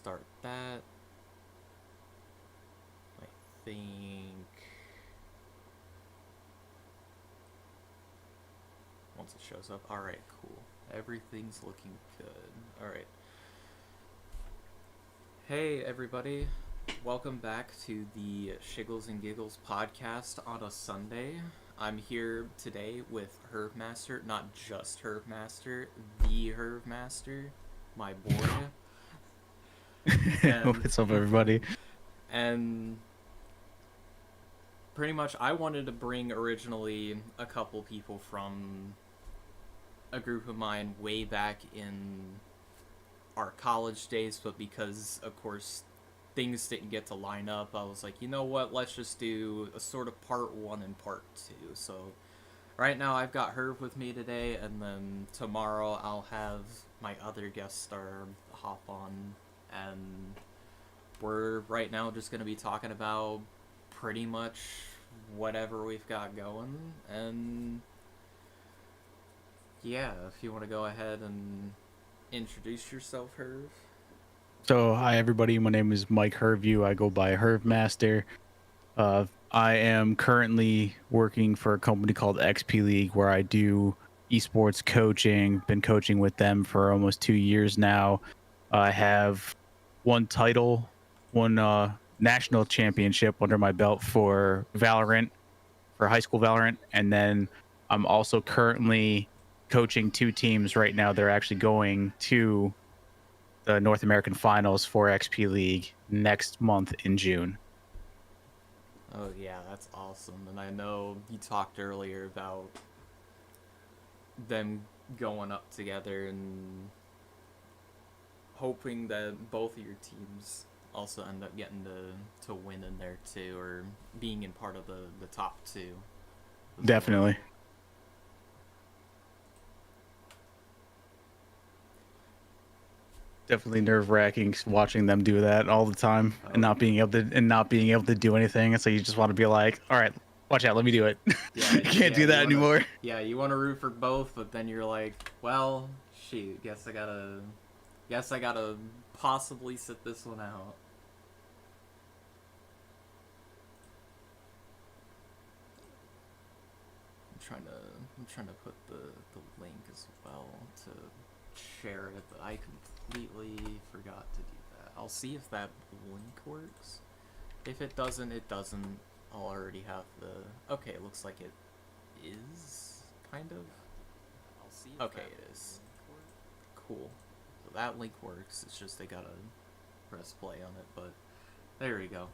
start that. I think once it shows up. All right, cool. Everything's looking good. All right. Hey, everybody. Welcome back to the Shiggles and Giggles Podcast on a Sunday. I'm here today with HervMaster, not just HervMaster, the HervMaster, my boy. What's up, everybody? And pretty much I wanted to bring originally a couple people from a group of mine way back in our college days, but because, of course, things didn't get to line up, I was like, you know what, let's just do a sort of part one and part two. So right now I've got Herv with me today, and then tomorrow I'll have my other guest star hop on, and we're right now just going to be talking about pretty much whatever we've got going. And yeah, if you want to go ahead and introduce yourself, Herv. So, hi, everybody. My name is Mike Herview. I go by HervMaster. I am currently working for a company called XP League where I do esports coaching. Been coaching with them for almost 2 years now. I have one title, one national championship under my belt for Valorant, for high school Valorant. And then I'm also currently coaching two teams right now. They're actually going to the North American Finals for XP League next month in June. Oh yeah, that's awesome. And I know you talked earlier about them going up together and hoping that both of your teams also end up getting to win in there too, or being in part of the top two. Definitely. Definitely nerve-wracking watching them do that all the time and not being able to do anything. And so you just want to be like, all right, watch out, let me do it. Yeah, You can't do that anymore. Yeah, you want to root for both, but then you're like, well, shoot, guess I gotta possibly sit this one out. I'm trying to put the link as well to share it, but I completely forgot to do that. I'll see if that link works. If it doesn't, it doesn't. I'll already have the... Okay, it looks like it is, kind of. I'll see if okay, it is. Cool. So that link works, it's just they gotta press play on it, but there we go.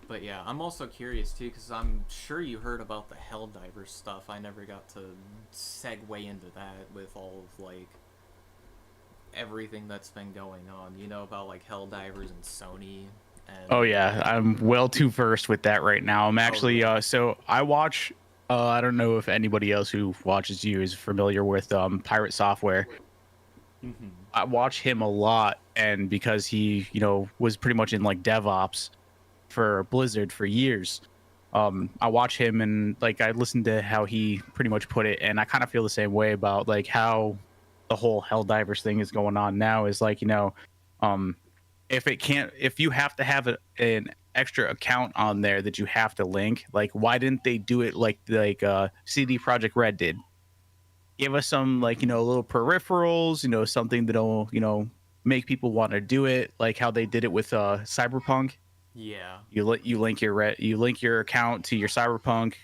But yeah, I'm also curious too, because I'm sure you heard about the Helldivers stuff. I never got to segue into that with all of, like, everything that's been going on. You know about, like, Helldivers and Sony? And... Oh, yeah. I'm well too versed with that right now. I'm actually, so I watch, I don't know if anybody else who watches you is familiar with Pirate Software. Mm-hmm. I watch him a lot, and because he, was pretty much in, like, DevOps for Blizzard for years. I watch him and like I listen to how he pretty much put it, and I kind of feel the same way about like how the whole Helldivers thing is going on now. Is like if you have to have an extra account on there that you have to link, like why didn't they do it like CD Projekt Red did? Give us some little peripherals, something that'll make people want to do it, like how they did it with Cyberpunk. Yeah. You link your account to your Cyberpunk,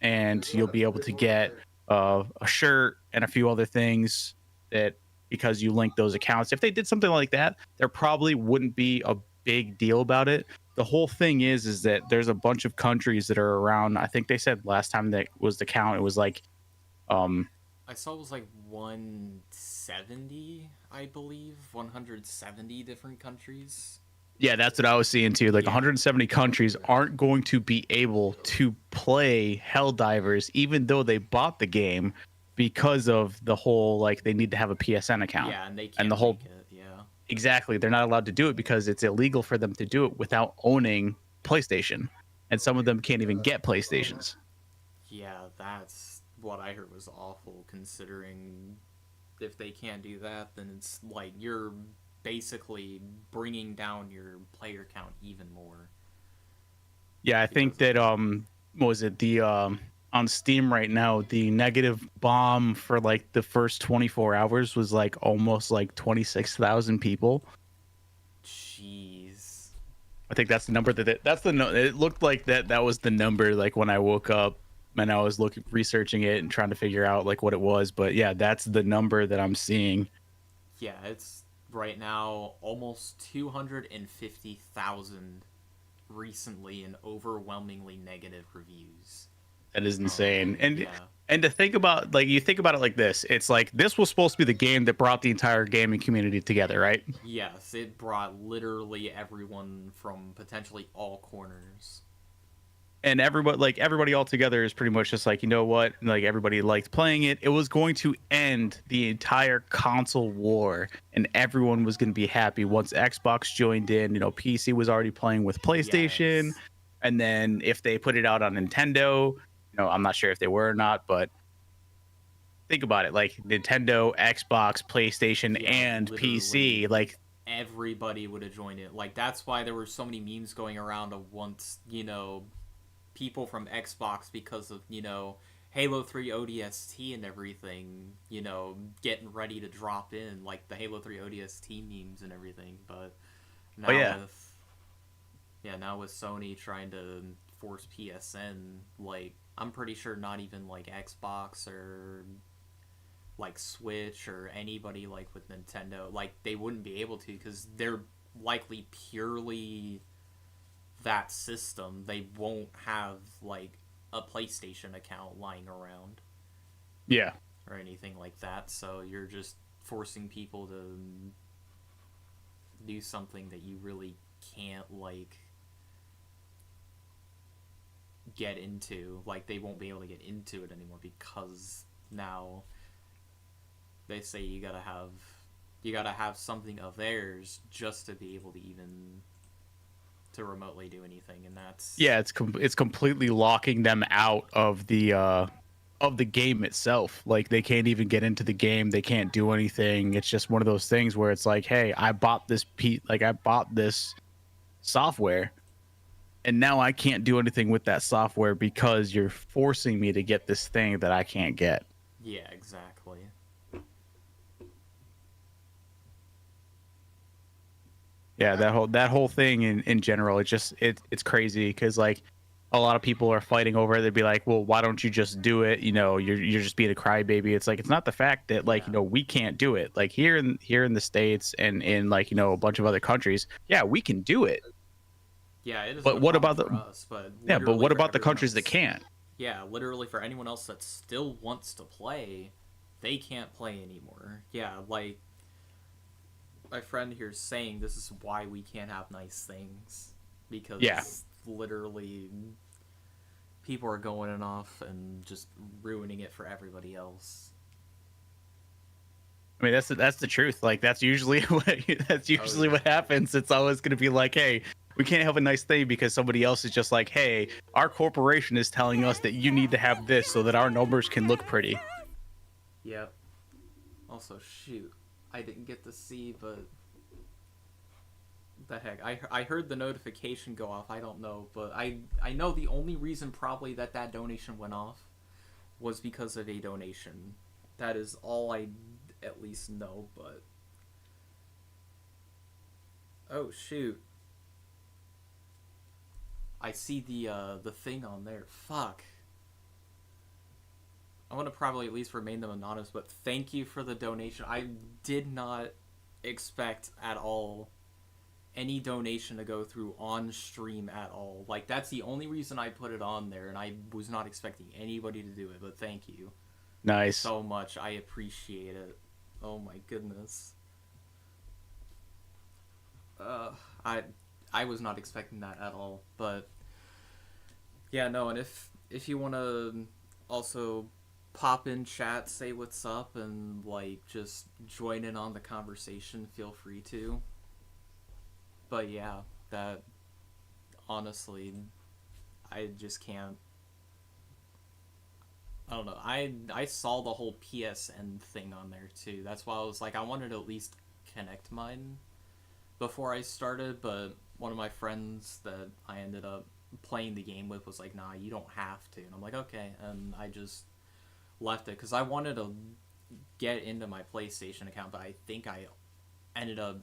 and you'll be able to get a shirt and a few other things that because you link those accounts. If they did something like that, there probably wouldn't be a big deal about it. The whole thing is that there's a bunch of countries that are around. I think they said last time that was the count. It was like, I saw it was like 170, I believe, 170 different countries. Yeah, that's what I was seeing too. Like 170 countries aren't going to be able to play Helldivers, even though they bought the game, because of the whole like they need to have a PSN account. Yeah, and they can't the whole make it. Yeah, exactly. They're not allowed to do it because it's illegal for them to do it without owning PlayStation, and some of them can't even get PlayStations. Yeah, that's what I heard was awful, considering if they can't do that, then it's like you're basically bringing down your player count even more Yeah, I think because of that that. what was it, the on Steam right now, the negative bomb for like the first 24 hours was like almost like 26,000 people. Jeez. I think that's the number that's the no, it looked like that was the number like when I woke up and I was looking researching it and trying to figure out like what it was, but yeah, that's the number that I'm seeing. Yeah, it's right now almost 250,000 recently and overwhelmingly negative reviews. That is insane. Yeah. And to think about like you think about it like this, it's like this was supposed to be the game that brought the entire gaming community together, right? Yes, it brought literally everyone from potentially all corners. And everybody all together is pretty much just like, you know what, like everybody liked playing it. It was going to end the entire console war and everyone was going to be happy once Xbox joined in. PC was already playing with PlayStation, Yes. and then if they put it out on Nintendo, I'm not sure if they were or not, but think about it, like Nintendo, Xbox, PlayStation, Yeah, and PC, literally like everybody would have joined it. Like that's why there were so many memes going around of once, people from Xbox because of, Halo 3 ODST and everything, getting ready to drop in, like the Halo 3 ODST memes and everything. But oh now yeah. with, now with Sony trying to force PSN, like, I'm pretty sure not even like Xbox or like Switch or anybody like with Nintendo, like they wouldn't be able to because they're likely purely that system. They won't have like a PlayStation account lying around Yeah. or anything like that. So you're just forcing people to do something that you really can't like get into. Like they won't be able to get into it anymore because now they say you gotta have something of theirs just to be able to even to remotely do anything, and that's Yeah, it's completely locking them out of the game itself. Like they can't even get into the game. They can't do anything. It's just one of those things where it's like, hey, I bought this software, and now I can't do anything with that software because you're forcing me to get this thing that I can't get. yeah, exactly. Yeah, that whole thing in general, it's crazy because like a lot of people are fighting over it. They'd be like, well, why don't you just do it? You're just being a crybaby. It's like it's not the fact that like Yeah, we can't do it. Like here in the States and in like a bunch of other countries, yeah, we can do it. yeah, it isn't But a what problem about the for us, but yeah? But literally what for about the everyone countries that else. can't? Yeah, literally for anyone else that still wants to play, they can't play anymore. Yeah, like my friend here is saying this is why we can't have nice things Yeah, because literally people are going off and just ruining it for everybody else. I mean that's the truth. Like that's Oh usually yeah. what happens. It's always going to be like, hey, we can't have a nice thing because somebody else is just like, hey, our corporation is telling us that you need to have this so that our numbers can look pretty. Yep. Also, shoot, I didn't get to see, but the heck, I heard the notification go off. I don't know, but I know the only reason probably that donation went off was because of a donation. That is all I at least know. But oh shoot, I see the thing on there. Fuck. I'm gonna probably at least remain them anonymous, but thank you for the donation. I did not expect at all any donation to go through on stream at all. Like that's the only reason I put it on there, and I was not expecting anybody to do it. But thank you Nice. so much. I appreciate it. Oh my goodness. Uh, I I was not expecting that at all. But yeah, no. And if you want to also pop in chat, say what's up, and like just join in on the conversation, feel free to. But yeah, that honestly, I just can't. I don't know. I saw the whole PSN thing on there too. That's why I was like, I wanted to at least connect mine before I started, but one of my friends that I ended up playing the game with was like, nah, you don't have to. And I'm like, okay. And I just left it because I wanted to get into my PlayStation account, but I think I ended up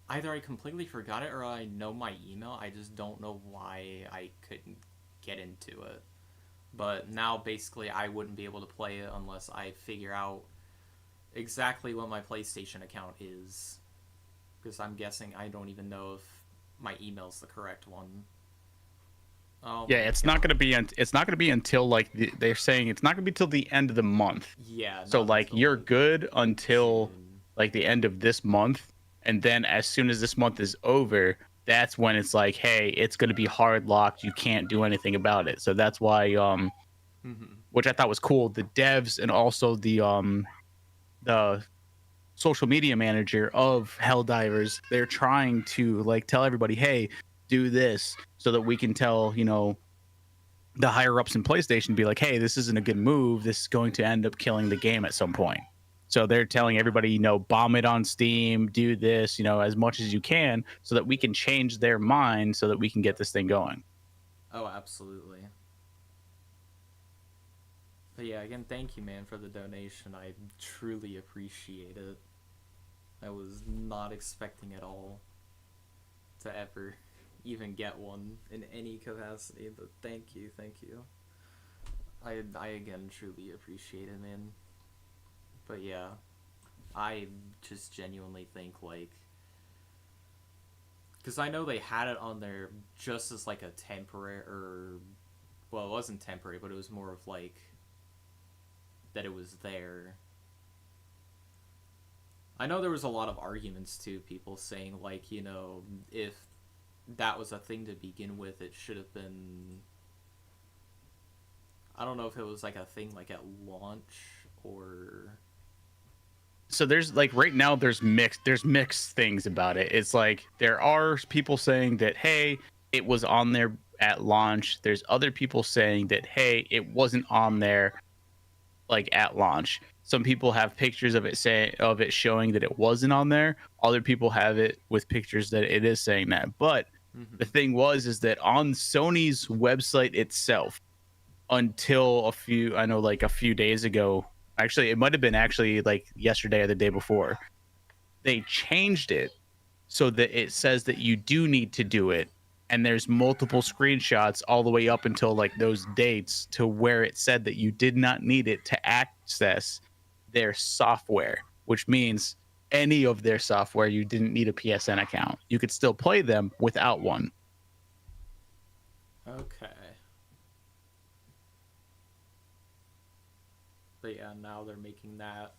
either I completely forgot it or I know my email. I just don't know why I couldn't get into it. But now basically I wouldn't be able to play it unless I figure out exactly what my PlayStation account is. Because I'm guessing I don't even know if my email's the correct one. Oh Yeah, my it's not god. gonna be. It's not gonna be until like they're saying it's not gonna be till the end of the month. Yeah, So not like until you're like good until June. like the end of this month, and then as soon as this month is over, that's when it's like, hey, it's gonna be hard locked. You can't do anything about it. So that's why Mm-hmm. which I thought was cool. The devs and also the social media manager of Helldivers, they're trying to like tell everybody, hey, do this so that we can tell, the higher ups in PlayStation be like, hey, this isn't a good move. This is going to end up killing the game at some point. So they're telling Yeah. everybody, bomb it on Steam, do this, as much as you can so that we can change their mind so that we can get this thing going. Oh, absolutely. But yeah, again, thank you, man, for the donation. I truly appreciate it. I was not expecting at all to ever even get one in any capacity, but thank you, thank you. I again truly appreciate it, man. But yeah, I just genuinely think like because I know they had it on there just as like a temporary or well, it wasn't temporary, but it was more of like that it was there. I know there was a lot of arguments too, people saying like, if that was a thing to begin with, it should have been I don't know if it was like a thing like at launch or So there's like right now there's mixed things about it. It's like there are people saying that hey, it was on there at launch. There's other people saying that hey, it wasn't on there like at launch. Some people have pictures of it showing that it wasn't on there. Other people have it with pictures that it is saying that. But the mm-hmm. thing is that on Sony's website itself, until I know like a few days ago, actually it might have been actually like yesterday or the day before, they changed it so that it says that you do need to do it, and there's multiple screenshots all the way up until like those dates to where it said that you did not need it to access their software, which means any of their software you didn't need a PSN account. You could still play them without one. Okay. But yeah, now they're making that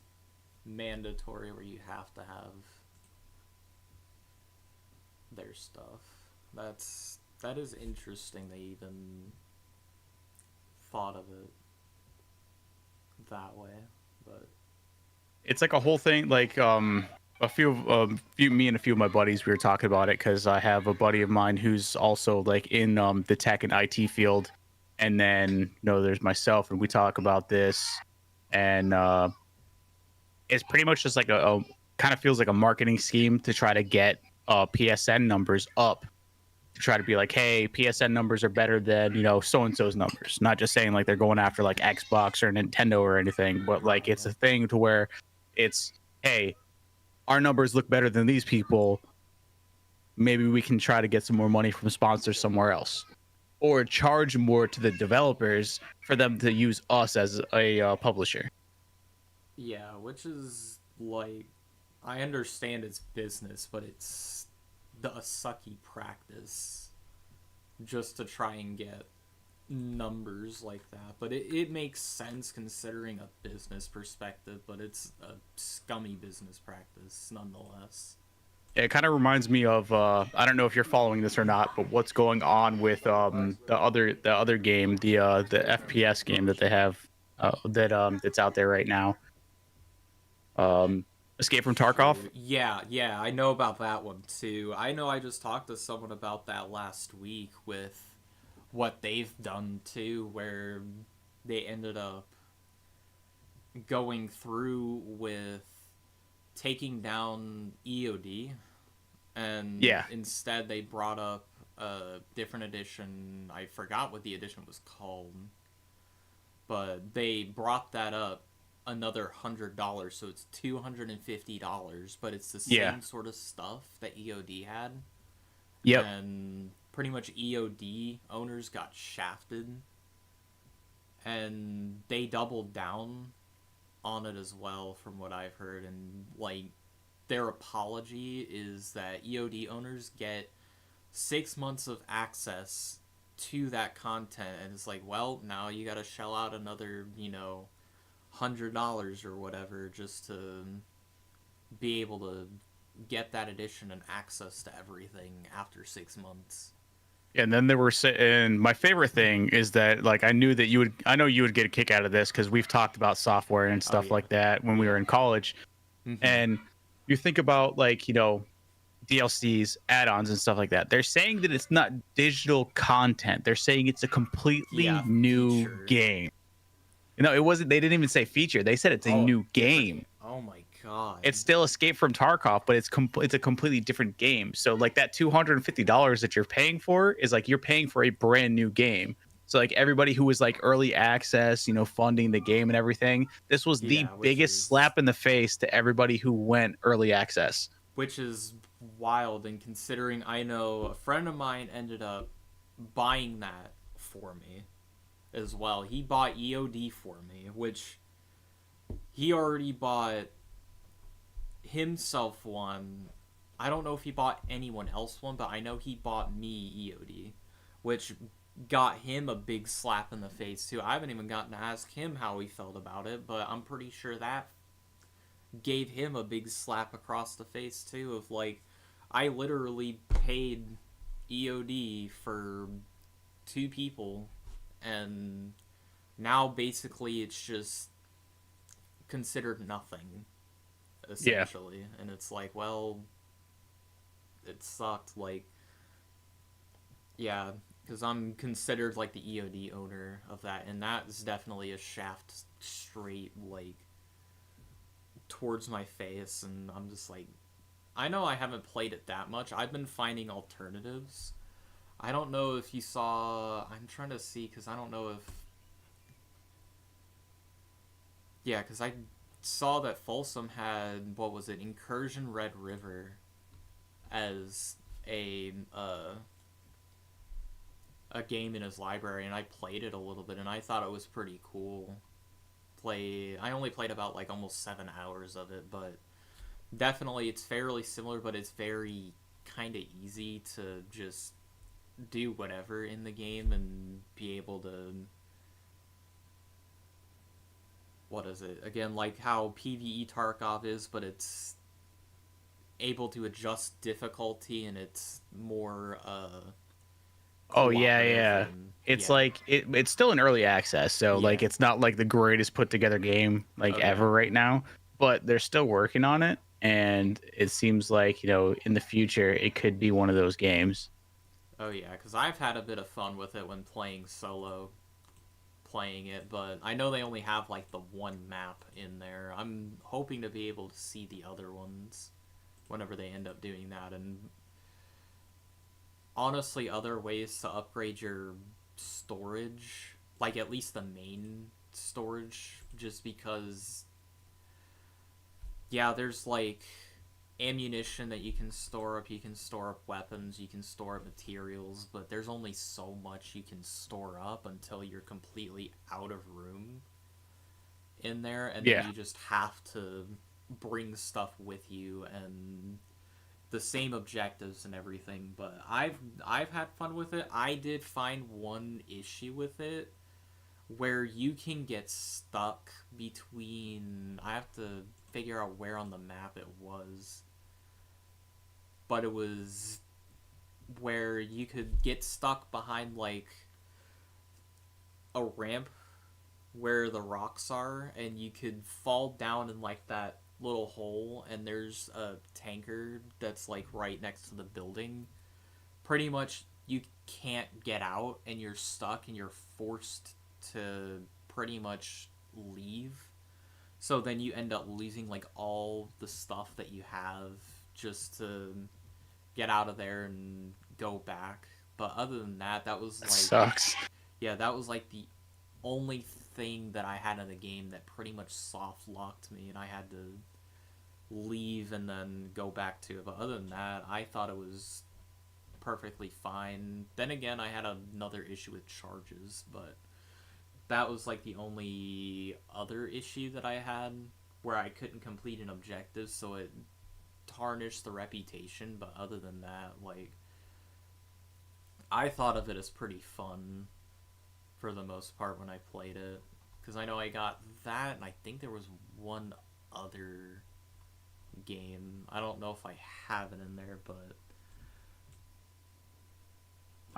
mandatory where you have to have their stuff. That is interesting they even thought of it that way. But It's like a whole thing. Like me and a few of my buddies, we were talking about it because I have a buddy of mine who's also like in the tech and IT field, and then there's myself, and we talk about this, and it's pretty much just like a kind of feels like a marketing scheme to try to get PSN numbers up, to try to be like, hey, PSN numbers are better than so and so's numbers. Not just saying like they're going after like Xbox or Nintendo or anything, but like it's right. a thing to where it's, hey, our numbers look better than these people. Maybe we can try to get some more money from sponsors somewhere else, or charge more to the developers for them to use us as a publisher. Yeah, which is like I understand it's business, but it's a sucky practice just to try and get numbers like that. But it makes sense considering a business perspective, but it's a scummy business practice nonetheless. It kind of reminds me of I don't know if you're following this or not, but what's going on with the other game, the FPS game that they have that's out there right now. Escape from Tarkov. Shoot. Yeah, yeah, I know about that one too. I know I just talked to someone about that last week with what they've done too, where they ended up going through with taking down EOD, and Yeah. instead they brought up a different edition. I forgot what the edition was called, but they brought that up another $100, so it's $250, but it's the Yeah. same sort of stuff that EOD had, Yep. and pretty much EOD owners got shafted, and they doubled down on it as well, from what I've heard. And like, their apology is that EOD owners get 6 months of access to that content, and it's like, well, now you gotta shell out another, $100 or whatever just to be able to get that edition and access to everything after 6 months. And then and my favorite thing is that, like, I know you would get a kick out of this because we've talked about software and Oh stuff yeah. like that when we were in college. Mm-hmm. And you think about, like, DLCs, add-ons, and stuff like that. They're saying that it's not digital content. They're saying it's a completely Yeah, new feature. game. It wasn't. They didn't even say feature. They said it's a new game. Oh my god. It's still Escape from Tarkov, but it's a completely different game. So like that $250 that you're paying for is like you're paying for a brand new game. So like everybody who was like early access, funding the game and everything, this was the biggest slap in the face to everybody who went early access. Which is wild, and considering I know a friend of mine ended up buying that for me as well. He bought EOD for me, which he already bought himself one. I don't know if he bought anyone else one, but I know he bought me EOD, which got him a big slap in the face too. I haven't even gotten to ask him how he felt about it, but I'm pretty sure that gave him a big slap across the face too, of like, I literally paid EOD for 2 people, and now basically it's just considered nothing, essentially. Yeah. And it's like, well, it sucked. Like, yeah, because I'm considered like the EOD owner of that, and that is definitely a shaft straight, like, towards my face. And I'm just like, I know I haven't played it that much. I've been finding alternatives. I don't know if you saw... I'm trying to see, because I don't know if... Yeah, because I saw that Folsom had, what was it, Incursion Red River as a game in his library, and I played it a little bit, and I thought it was pretty cool. I only played about like almost 7 hours of it, but definitely it's fairly similar, but it's very kind of easy to just do whatever in the game and be able to... What is it? Again, like how PvE Tarkov is, but it's able to adjust difficulty, and it's more oh yeah. It's like it's still in early access, so like it's not like the greatest put together game ever right now, but they're still working on it, and it seems like in the future it could be one of those games. Oh yeah, because I've had a bit of fun with it when playing solo, playing it, but I know they only have like the one map in there. I'm hoping to be able to see the other ones whenever they end up doing that, and honestly other ways to upgrade your storage, like at least the main storage, just because there's like ammunition that you can store up, you can store up weapons, you can store up materials, but there's only so much you can store up until you're completely out of room in there, and then you just have to bring stuff with you and the same objectives and everything. But I've had fun with it. I did find one issue with it where you can get stuck between... I have to figure out where on the map it was, but it was where you could get stuck behind like a ramp where the rocks are, and you could fall down in like that little hole, and there's a tanker that's like right next to the building. Pretty much you can't get out, and you're stuck, and you're forced to pretty much leave. So then you end up losing like all the stuff that you have just to get out of there and go back. But other than that, that was like Sucks. yeah, that was like the only thing that I had in the game that pretty much soft locked me, and I had to leave and then go back to it. But other than that, I thought it was perfectly fine. Then again, I had another issue with charges, but that was like the only other issue that I had where I couldn't complete an objective, so it tarnished the reputation. But other than that, like, I thought of it as pretty fun for the most part when I played it, because I know I got that, and I think there was one other game. I don't know if I have it in there, but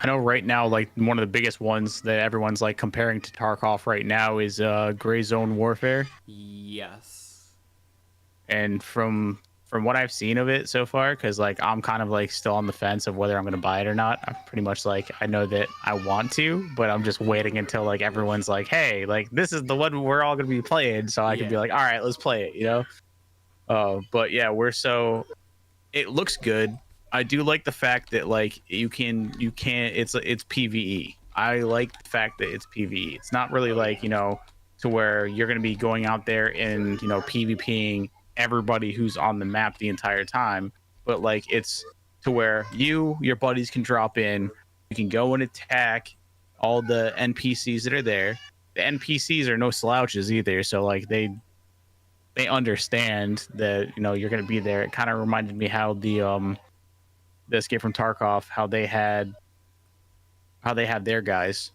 I know right now, like one of the biggest ones that everyone's like comparing to Tarkov right now is Gray Zone Warfare. yes. And from what I've seen of it so far, because like I'm kind of like still on the fence of whether I'm going to buy it or not. I'm pretty much like, I know that I want to, but I'm just waiting until like everyone's like, hey, like this is the one we're all going to be playing, so I can be like, all right, let's play it, you know. But yeah, it looks good. I do like the fact that like you can it's PvE. I like the fact that it's PvE. It's not really like, you know, to where you're going to be going out there and, you know, PvPing everybody who's on the map the entire time, but like it's to where your buddies can drop in, you can go and attack all the NPCs that are there. The NPCs are no slouches either, so like they understand that, you know, you're going to be there. It kind of reminded me how the Escape from Tarkov, how they had their guys.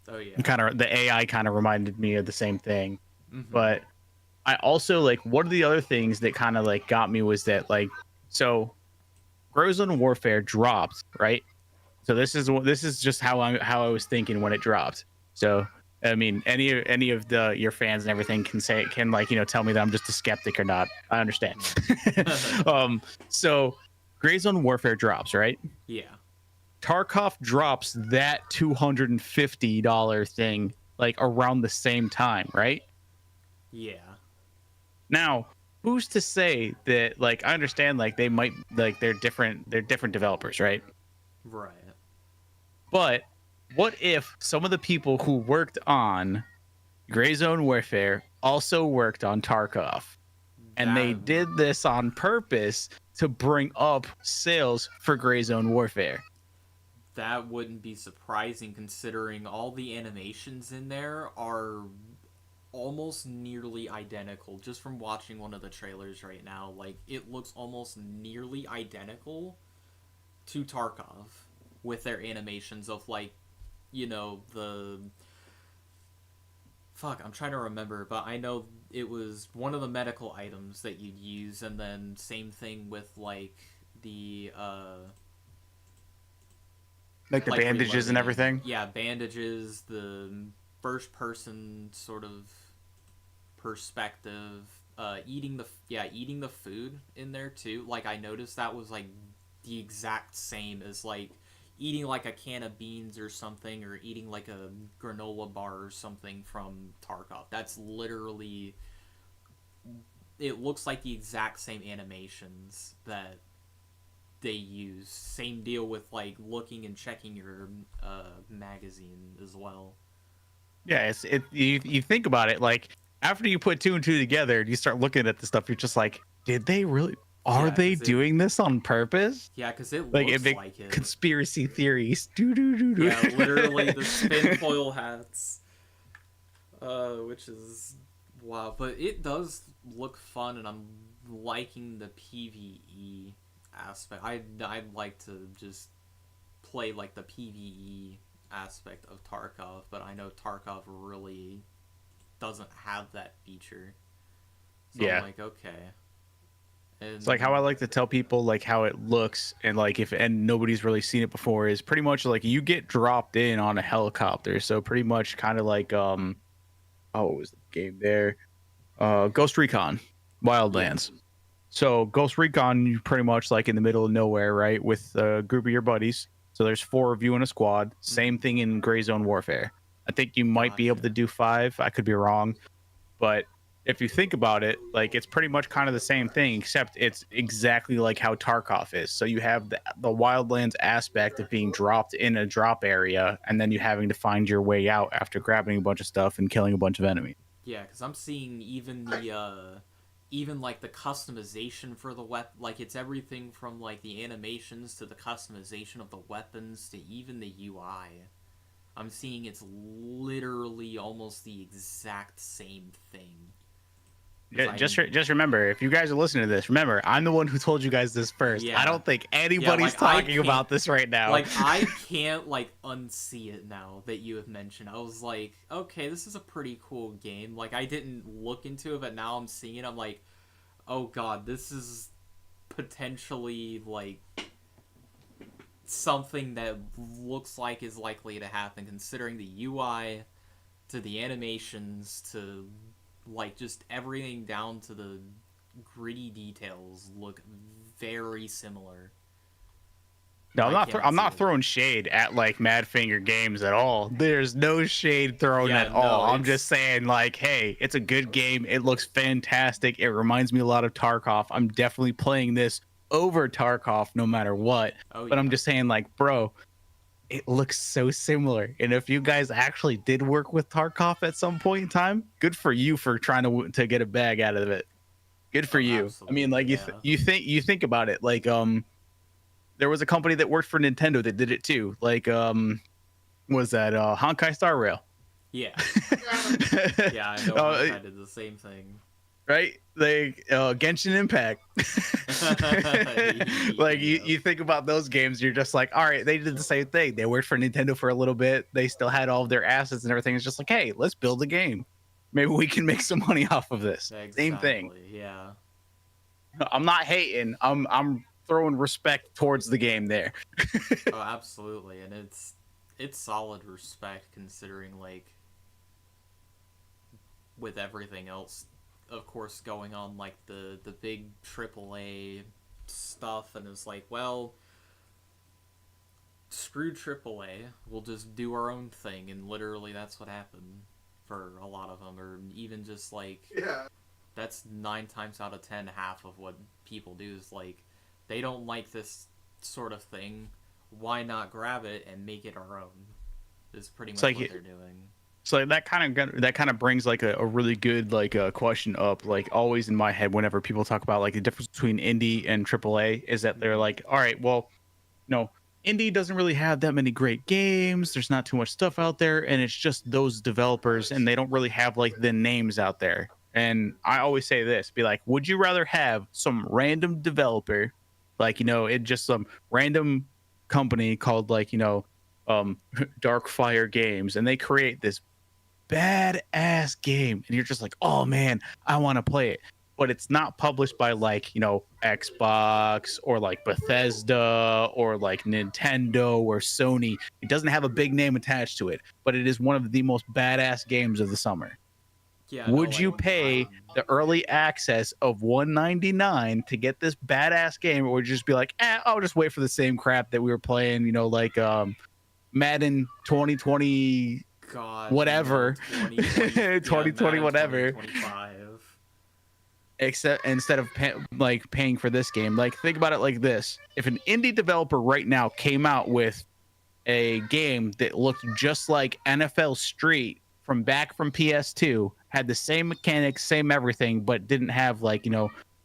Oh yeah. Kind of the AI kind of reminded me of the same thing. Mm-hmm. But I also like, one of the other things that kind of like got me was that like, so Gray Zone Warfare dropped, right? So this is just how I was thinking when it dropped. So I mean, any of your fans and everything can like, you know, tell me that I'm just a skeptic or not. I understand. So Gray Zone Warfare drops, right? Yeah. Tarkov drops that $250 thing like around the same time, right? Yeah. Now, who's to say that, like, I understand like they might like they're different developers, right? Right. But what if some of the people who worked on Gray Zone Warfare also worked on Tarkov? And they did this on purpose to bring up sales for Gray Zone Warfare. That wouldn't be surprising, considering all the animations in there are almost nearly identical. Just from watching one of the trailers right now, like, it looks almost nearly identical to Tarkov with their animations of, like, you know, I'm trying to remember, but I know it was one of the medical items that you'd use, and then same thing with, like, the, like the bandages reloading. And everything? Yeah, bandages, the first-person sort of perspective, eating the food in there, too. Like, I noticed that was, like, the exact same as, like, eating like a can of beans or something, or eating like a granola bar or something from Tarkov. That's literally, it looks like the exact same animations that they use. Same deal with like looking and checking your magazine as well. Yeah, you think about it, like after you put two and two together and you start looking at the stuff, you're just like, did they really? Are they doing this on purpose? Yeah, because it like looks like it. Conspiracy theories. Yeah, literally the spin foil hats. Which is wow, but it does look fun, and I'm liking the PvE aspect. I'd like to just play like the PvE aspect of Tarkov, but I know Tarkov really doesn't have that feature. So yeah. I'm like, okay. And it's like how I like to tell people like how it looks, and like and nobody's really seen it before, is pretty much like you get dropped in on a helicopter. So pretty much kind of like what was the game there? Ghost Recon Wildlands. Yeah. So Ghost Recon, you pretty much like in the middle of nowhere, right? With a group of your buddies. So there's 4 of you in a squad. Same thing in Gray Zone Warfare. I think you might be able to Gotcha. do 5. I could be wrong, but if you think about it, like it's pretty much kind of the same thing, except it's exactly like how Tarkov is. So you have the wildlands aspect of being dropped in a drop area, and then you having to find your way out after grabbing a bunch of stuff and killing a bunch of enemies. Yeah, because I'm seeing even even like the customization for the weapon, like it's everything from like the animations to the customization of the weapons to even the UI. I'm seeing it's literally almost the exact same thing. Just remember, if you guys are listening to this, remember I'm the one who told you guys this first. Yeah. I don't think Yeah, anybody's like, I talking about this right now. Like, I can't, like, unsee it now that you have mentioned. I was like, okay, this is a pretty cool game. Like, I didn't look into it, but now I'm seeing it. I'm like, oh god, this is potentially, like, something that looks like is likely to happen, considering the UI to the animations to, like, just everything down to the gritty details look very similar. No, I I'm not can't throwing shade at like Mad Finger Games at all. There's no shade thrown Yeah, at all. no, I'm just saying like, hey, it's a good game. It looks fantastic. It reminds me a lot of Tarkov. I'm definitely playing this over Tarkov no matter what. Oh But I'm yeah. just saying like, bro, it looks so similar. And if you guys actually did work with Tarkov at some point in time, good for you for trying to get a bag out of it. Good for Oh, you. I mean, absolutely, like yeah. you think about it, like there was a company that worked for Nintendo that did it too. Like was that Honkai Star Rail? Yeah. Yeah, I know Honkai did the same thing. Right? Like Genshin Impact. Like you think about those games, you're just like, all right, they did the same thing. They worked for Nintendo for a little bit. They still had all of their assets and everything. It's just like, hey, let's build a game. Maybe we can make some money off of this. Same thing. Exactly, yeah. I'm not hating. I'm throwing respect towards the game there. Oh, absolutely, and it's solid respect considering, like, with everything else, of course, going on, like the big AAA stuff, and it's like, well, screw AAA, we'll just do our own thing, and literally that's what happened for a lot of them, or even just like, Yeah. that's 9 times out of 10 half of what people do is like, they don't like this sort of thing, why not grab it and make it our own? Is pretty much like what they're doing. So that kind of brings like a really good like question up, like always in my head whenever people talk about like the difference between indie and AAA is that they're like, all right, well, no, indie doesn't really have that many great games. There's not too much stuff out there, and it's just those developers, and they don't really have like the names out there. And I always say this, be like, would you rather have some random developer, like, it just some random company called like, Dark Fire Games, and they create this badass game and you're just like, oh man, I want to play it, but it's not published by like Xbox or like Bethesda or like Nintendo or Sony. It doesn't have a big name attached to it, but it is one of the most badass games of the summer. Yeah, no, Would you like, pay the early access of $199 to get this badass game, or would you just be like, I'll just wait for the same crap that we were playing, like Madden 2020 God, whatever, no, 2020, 2020 yeah, whatever, 2025. except instead of paying for this game, like think about it like this: if an indie developer right now came out with a game that looked just like NFL Street from PS2, had the same mechanics, same everything, but didn't have like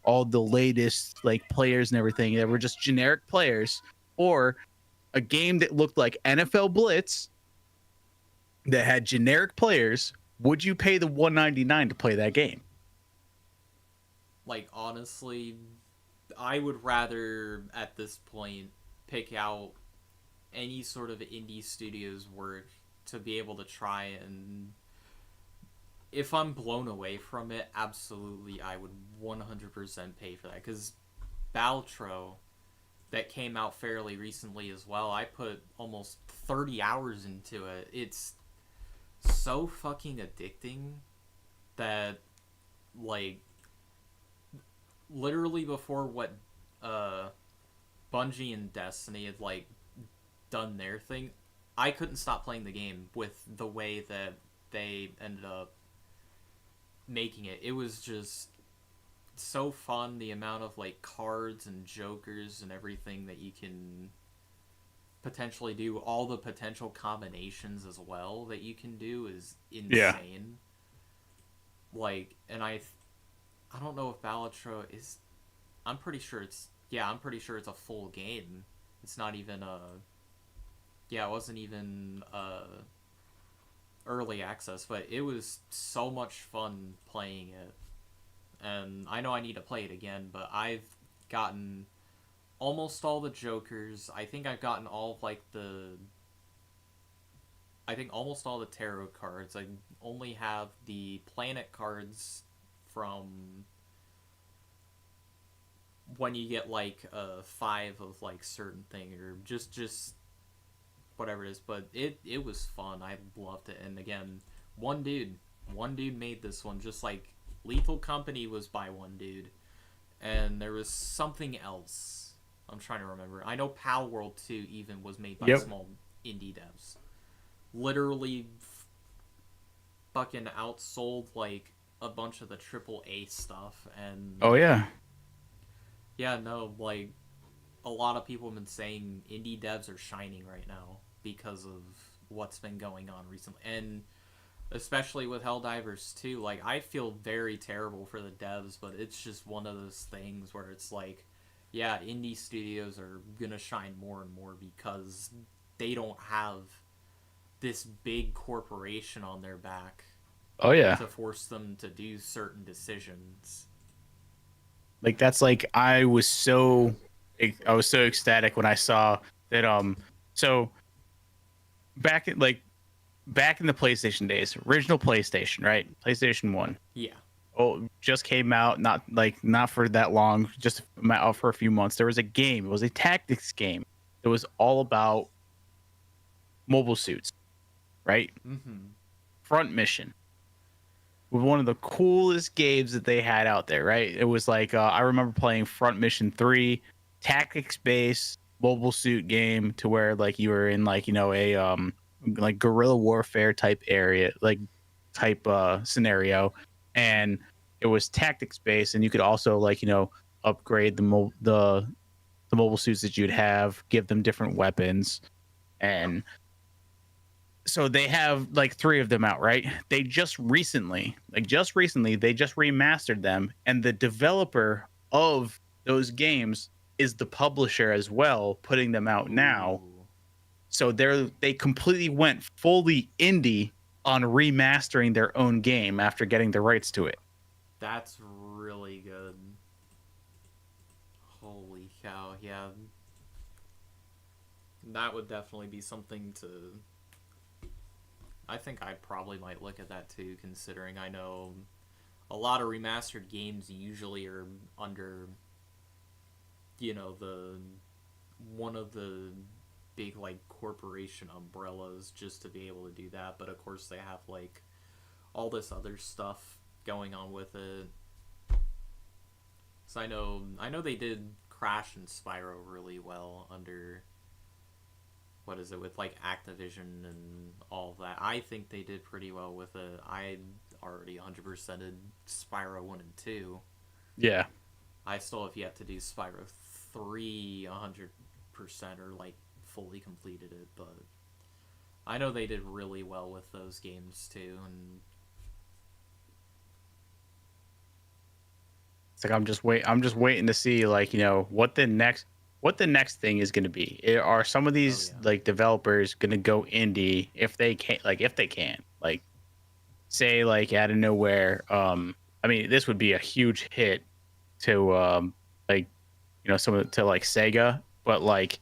all the latest like players and everything, that were just generic players, or a game that looked like NFL Blitz that had generic players, would you pay the $199 to play that game? Like, honestly, I would rather, at this point, pick out any sort of indie studio's work to be able to try, and if I'm blown away from it, absolutely, I would 100% pay for that, because Baltro, that came out fairly recently as well, I put almost 30 hours into it. It's so fucking addicting that, like, literally before what Bungie and Destiny had like done their thing, I couldn't stop playing the game with the way that they ended up making it. It was just so fun. The amount of like cards and jokers and everything that you can potentially do, all the potential combinations as well that you can do is Yeah. insane. Like, and I don't know if Balatro is. I'm pretty sure it's. Yeah, I'm pretty sure it's a full game. It's not even a. Yeah, it wasn't even early access, but it was so much fun playing it. And I know I need to play it again, but I've gotten almost all the jokers. I think I've gotten all of like the. I think almost all the tarot cards. I only have the planet cards from when you get like 5 of like certain thing, or just whatever it is. But it was fun. I loved it. And again, one dude made this one. Just like Lethal Company was by one dude, and there was something else. I'm trying to remember. I know Pal World 2 even was made by Yep. small indie devs. Literally fucking outsold like a bunch of the AAA stuff. And Oh yeah. yeah, no, like a lot of people have been saying indie devs are shining right now because of what's been going on recently. And especially with Helldivers 2, like I feel very terrible for the devs, but it's just one of those things where it's like, yeah, indie studios are gonna shine more and more because they don't have this big corporation on their back Oh yeah. to force them to do certain decisions. Like that's like I was so ecstatic when I saw that so back in the PlayStation days, original PlayStation, right? PlayStation 1. Yeah. Oh, just came out, not for that long, just out for a few months. There was a game. It was a tactics game. It was all about mobile suits, right? Mm-hmm. Front Mission. One of the coolest games that they had out there, right? It was like I remember playing Front Mission 3, tactics based mobile suit game to where like you were in like, a like guerrilla warfare type area, like type scenario, and it was tactics based, and you could also like, upgrade the mobile suits that you'd have, give them different weapons. And so they have like 3 of them out, right? They just recently, they just remastered them, and the developer of those games is the publisher as well, putting them out now. Ooh, So they completely went fully indie on remastering their own game after getting the rights to it. that's really good. Holy cow, yeah. That would definitely be something to. I think I probably might look at that too, considering I know a lot of remastered games usually are under, the one of the big like corporation umbrellas just to be able to do that. But of course they have like all this other stuff going on with it. So I know they did Crash and Spyro really well under, what is it, with like Activision and all of that. I think they did pretty well with it. I already 100%ed Spyro 1 and 2. Yeah. I still have yet to do Spyro 3 100% or like fully completed it, but I know they did really well with those games too. And It's like I'm just waiting to see like, what the next thing is going to be. Are some of oh these yeah. like developers going to go indie if they can, like say like out of nowhere, I mean this would be a huge hit to like, some of to like Sega, but like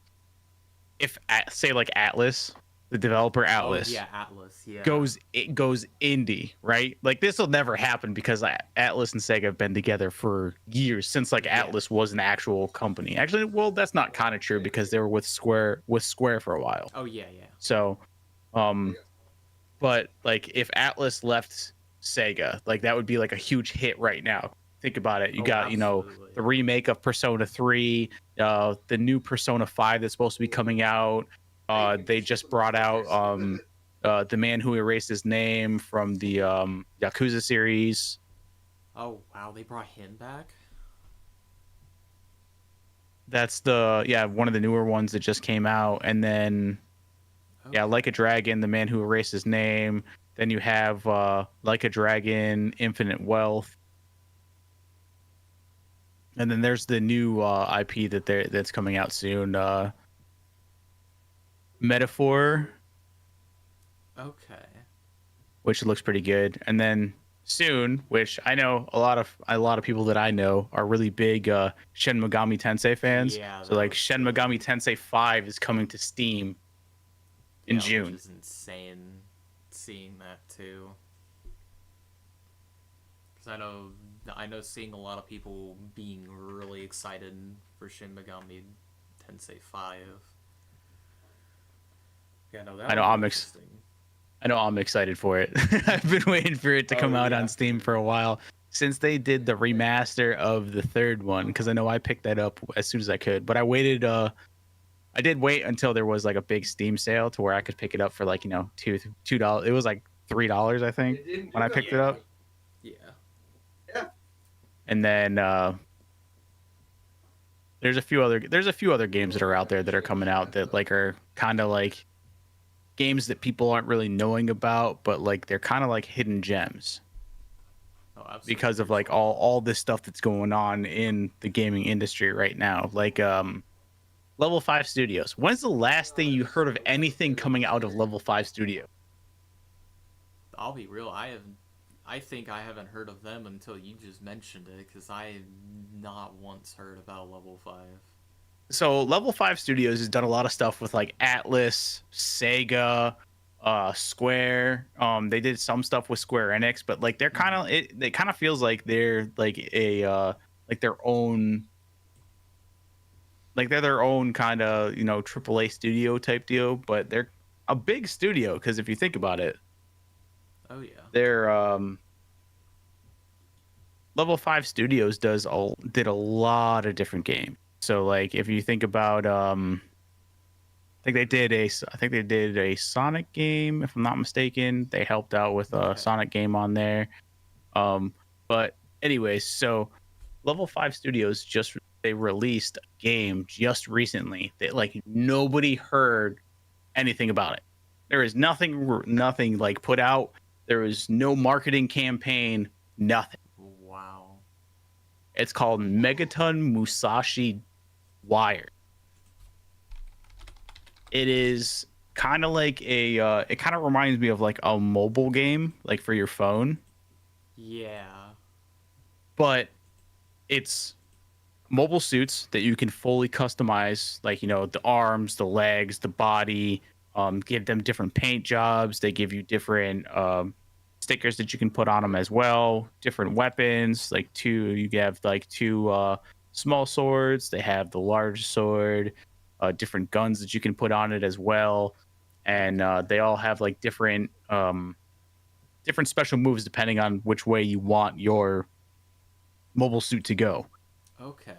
if say like Atlas, the developer Oh Atlas yeah, Atlas, yeah. goes indie, right? Like this will never happen because Atlas and Sega have been together for years, since like Yeah. Atlas was an actual company. Actually, well, that's not kind of true because they were with Square for a while. Oh yeah, yeah. So, um, but like if Atlas left Sega, like that would be like a huge hit right now. Think about it. You Oh, got, absolutely. the remake of Persona 3, the new Persona 5 that's supposed to be coming out. They just brought out the man who erased his name from the Yakuza series. Oh wow, they brought him back. That's one of the newer ones that just came out. And then Like a Dragon, the man who erased his name. Then you have Like a Dragon, Infinite Wealth. And then there's the new IP that's coming out soon. Metaphor. Okay. Which looks pretty good. And then soon, which I know a lot of people that I know are really big Shin Megami Tensei fans. Yeah. So like Shin Megami Tensei 5 is coming to Steam in June. Which is insane seeing that too. Because I know seeing a lot of people being really excited for Shin Megami Tensei 5. Yeah, no, that I know I'm excited for it. I've been waiting for it to come out on Steam for a while since they did the remaster of the third one, because I know I picked that up as soon as I could. But I waited. I did wait until there was like a big Steam sale to where I could pick it up for like $2. It was like $3, I think, when I picked it up. Yeah. And then there's a few other games that are out there that are coming out that like are kind of like games that people aren't really knowing about, but like they're kind of like hidden gems. Oh, absolutely. Because of like all this stuff that's going on in the gaming industry right now. Like Level 5 Studios. When's the last thing you heard of anything coming out of Level 5 Studio? I'll be real, I think I haven't heard of them until you just mentioned it, because I not once heard about Level 5. So Level 5 Studios has done a lot of stuff with like Atlas, Sega, Square. They did some stuff with Square Enix, but like they're kind of it kind of feels like they're like a like their own, like they're their own kind of AAA studio type deal, but they're a big studio because if you think about it, they're Level 5 Studios did a lot of different games. So like if you think about I think they did a Sonic game, if I'm not mistaken. They helped out with a Sonic game on there. But anyways, so Level 5 Studios they released a game just recently that like nobody heard anything about it. There is nothing like put out. There is no marketing campaign, nothing. Wow. It's called Megaton Musashi Wire. It is kind of like it kind of reminds me of like a mobile game, like for your phone. Yeah. But it's mobile suits that you can fully customize, like, the arms, the legs, the body, give them different paint jobs. They give you different stickers that you can put on them as well. Different weapons, you have like two small swords. They have the large sword, different guns that you can put on it as well. And they all have like different special moves depending on which way you want your mobile suit to go. Okay.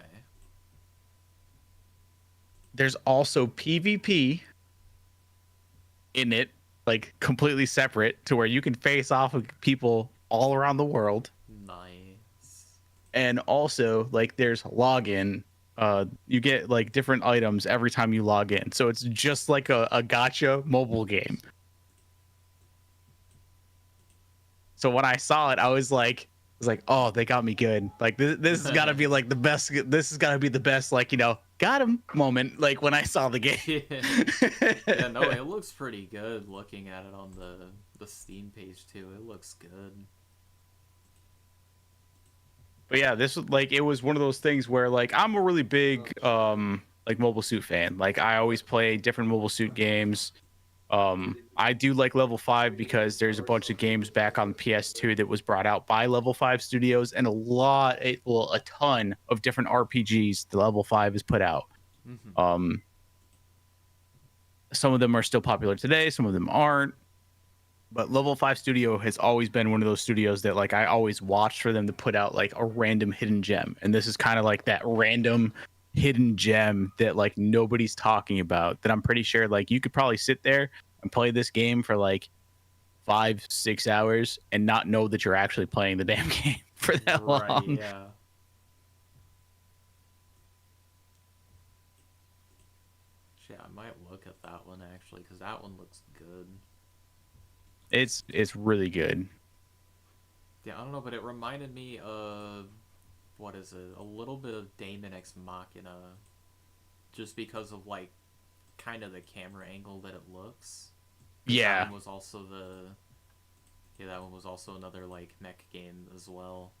There's also PvP in it, like completely separate, to where you can face off with people all around the world. Nice. And also, like, there's login. You get like different items every time you log in. So it's just like a gacha mobile game. So when I saw it, I was like, oh, they got me good. Like this has got to be like the best. This has got to be the best, like, got him moment. Like when I saw the game. Yeah, no, it looks pretty good looking at it on the Steam page too. It looks good. But yeah, this was like, it was one of those things where like I'm a really big like Mobile Suit fan. Like I always play different Mobile Suit games. I do like Level 5 because there's a bunch of games back on PS2 that was brought out by Level 5 Studios, and a ton of different RPGs that Level 5 has put out. Mm-hmm. Some of them are still popular today, some of them aren't. But Level 5 Studio has always been one of those studios that like I always watched for them to put out like a random hidden gem. And this is kind of like that random hidden gem that like nobody's talking about that I'm pretty sure like you could probably sit there and play this game for like 5-6 hours and not know that you're actually playing the damn game for that Right, long. yeah. Yeah, I might look at that one actually, because that one looks good. It's really good. Yeah, I don't know, but it reminded me of, what is it? A little bit of Daemon X Machina, just because of like kind of the camera angle that it looks. That Yeah. one was also that one was also another like mech game as well.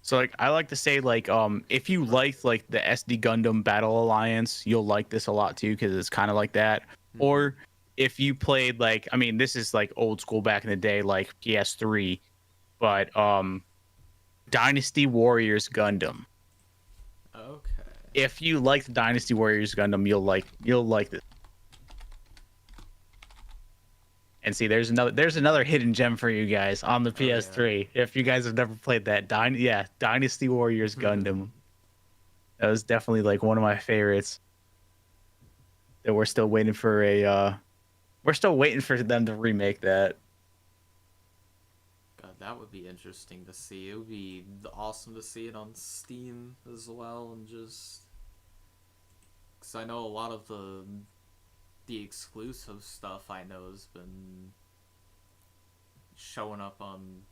So like I like to say like if you like the SD Gundam Battle Alliance, you'll like this a lot too because it's kind of like that. Mm-hmm. Or if you played like I mean this is like old school back in the day like PS3, but Dynasty Warriors Gundam. Okay. If you like the Dynasty Warriors Gundam, you'll like this. And see, there's another hidden gem for you guys on the Oh yeah. PS3. If you guys have never played that, Dynasty Warriors Gundam. That was definitely like one of my favorites. That we're still waiting for we're still waiting for them to remake that. God, that would be interesting to see. It would be awesome to see it on Steam as well, and just because I know a lot of the exclusive stuff I know has been showing up on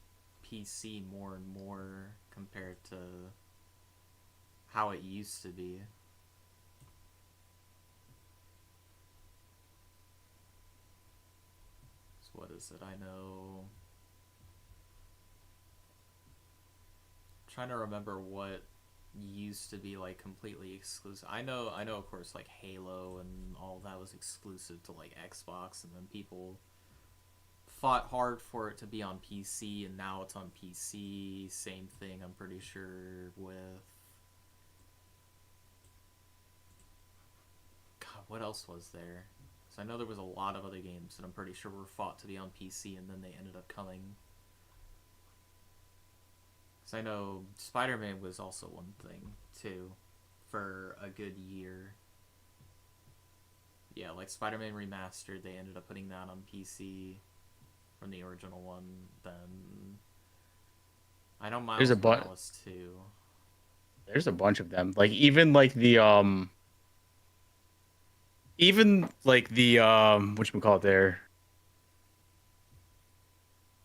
PC more and more compared to how it used to be. So what is it? I know. I'm trying to remember what used to be like completely exclusive. I know of course like Halo and all that was exclusive to like Xbox, and then people fought hard for it to be on PC, and now it's on PC. Same thing, I'm pretty sure, with God, what else was there? So I know there was a lot of other games that I'm pretty sure were fought to be on PC, and then they ended up coming. So I know Spider-Man was also one thing too, for a good year. Yeah, like Spider-Man Remastered, they ended up putting that on PC from the original one. Then I know There's Miles a bunch. Morales too. There's a bunch of them. Like even like the what you call it there,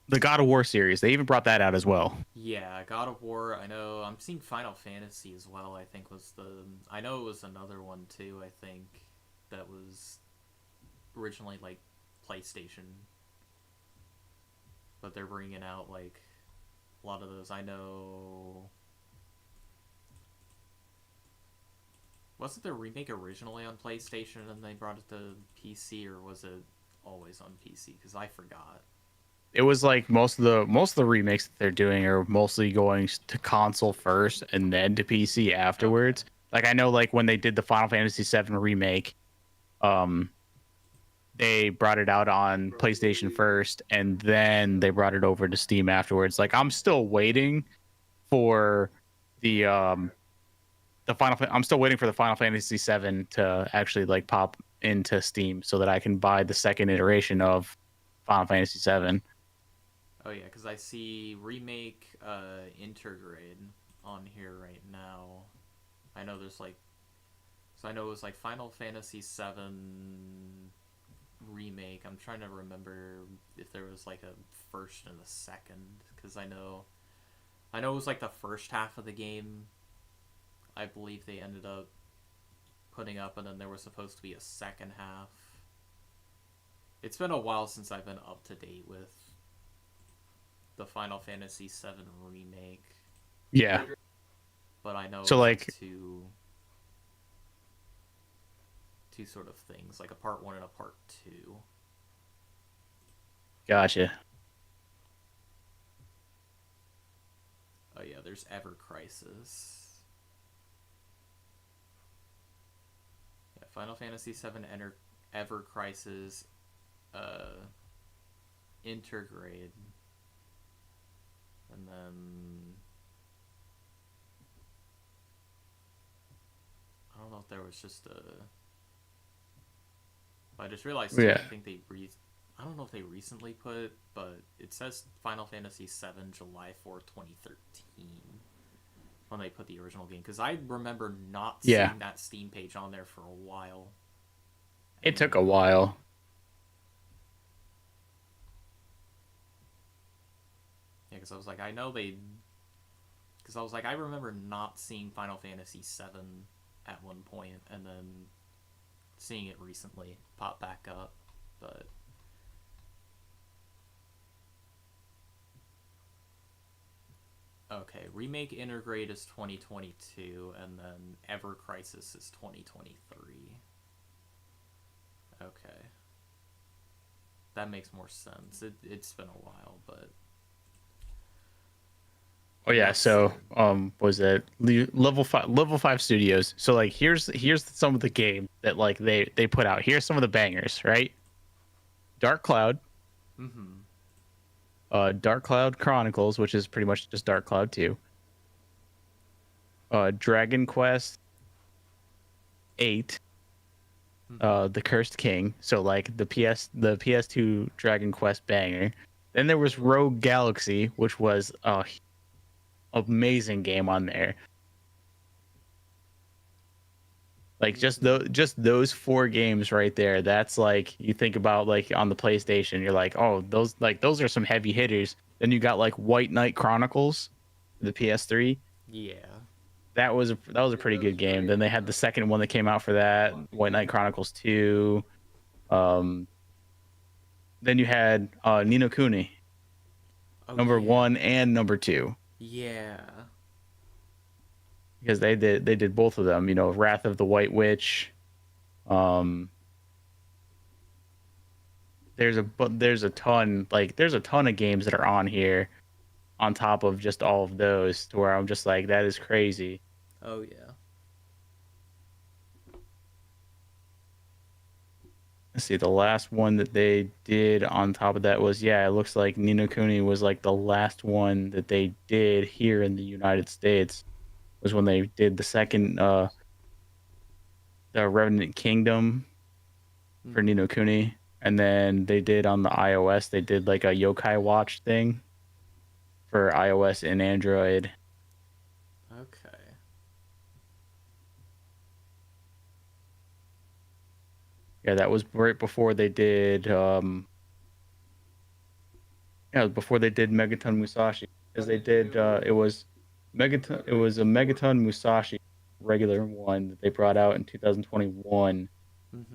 the God of War series. They even brought that out as well. Yeah, God of War. I know. I'm seeing Final Fantasy as well. I think was the. I know it was another one too. I think that was originally like PlayStation, but they're bringing out like a lot of those. I know. Wasn't the remake originally on PlayStation and they brought it to PC, or was it always on PC? Because I forgot. It was like most of the remakes that they're doing are mostly going to console first and then to PC Okay. afterwards. Like I know like when they did the Final Fantasy VII remake, um they brought it out on PlayStation first and then they brought it over to Steam afterwards. Like I'm still waiting for I'm still waiting for the Final Fantasy VII to actually like pop into Steam so that I can buy the second iteration of Final Fantasy VII. Oh yeah, because I see remake Intergrade on here right now. I know there's like, so I know it was like Final Fantasy VII remake. I'm trying to remember if there was like a first and a second, because I know it was like the first half of the game. I believe they ended up putting up, and then there was supposed to be a second half. It's been a while since I've been up to date with the Final Fantasy VII remake, Yeah. but I know it So was like like two sort of things, like a part one and a part two. gotcha. Oh yeah, there's Ever Crisis. Yeah, Final Fantasy VII Ever Crisis, uh, Intergrade, and then I don't there was just a. I just realized too. Yeah. I think I don't know if they recently put, but it says Final Fantasy VII July 4th, 2013 when they put the original game, because I remember not Yeah. seeing that Steam page on there for a while. It took a while. Yeah, because I was like, I remember not seeing Final Fantasy VII at one point, and then seeing it recently pop back up, but. Okay, Remake Intergrade is 2022, and then Ever Crisis is 2023. Okay. That makes more sense. It's been a while, but... Oh yeah, so was it level 5 studios. So like here's some of the game that like they put out. Here's some of the bangers, right? Dark Cloud. Mm-hmm. Dark Cloud Chronicles, which is pretty much just Dark Cloud 2. Dragon Quest 8. Mm-hmm. The Cursed King. So like the PS2 Dragon Quest banger. Then there was Rogue Galaxy, which was a amazing game on there. Like just those 4 games right there. That's like, you think about like on the PlayStation, you're like, oh, those are some heavy hitters. Then you got like White Knight Chronicles, the PS3. Yeah. That was a pretty good game. Then they had the second one that came out for that, White Knight Chronicles 2. Then you had Ni no Kuni, Oh, number yeah. 1 and number 2. Yeah. Because they did both of them, Wrath of the White Witch. There's a ton of games that are on here on top of just all of those, to where I'm just like, that is crazy. Oh, yeah. Let's see, the last one that they did on top of that was, it looks like Ni no Kuni was like the last one that they did here in the United States. Was when they did the second the Revenant Kingdom for Ni no Kuni, and then they did on the iOS, they did like a Yokai Watch thing for iOS and Android. Okay. Yeah, that was right before they did before they did Megaton Musashi, because they did it was a Megaton Musashi regular one that they brought out in 2021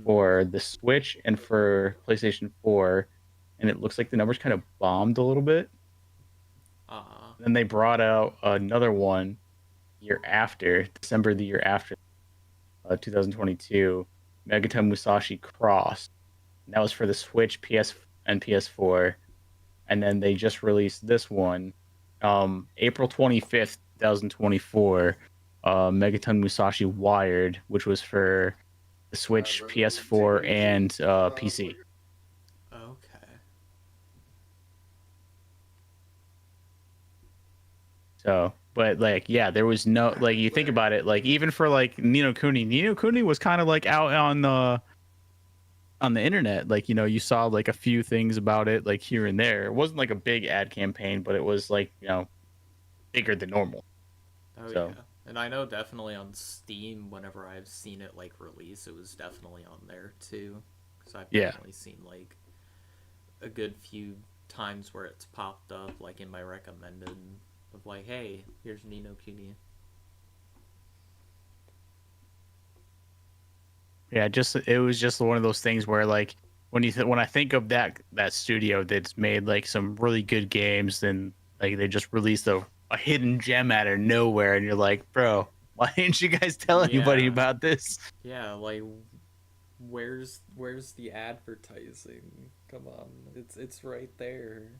for the Switch and for PlayStation 4, and it looks like the numbers kind of bombed a little bit. Then they brought out another one December the year after, 2022, Megaton Musashi Cross. And that was for the Switch, PS, and PS4. And then they just released this one, April 25th, 2024, Megaton Musashi Wired, which was for the Switch, PS4, and PC. Okay. So, but like, yeah, there was no, like, you think about it, like, even for like Ni no Kuni was kind of like out on the internet. Like, you saw like a few things about it, like here and there. It wasn't like a big ad campaign, but it was like, bigger than normal. Oh, So. yeah. And I know definitely on Steam, whenever I've seen it like release, it was definitely on there too. Because I've definitely seen like a good few times where it's popped up, like in my recommended, of like, hey, here's Ni no Kuni. Yeah, it was just one of those things where like when I think of that studio that's made like some really good games, then like they just released a hidden gem out of nowhere, and you're like, bro, why didn't you guys tell anybody about this? Yeah, like where's the advertising? Come on, it's right there.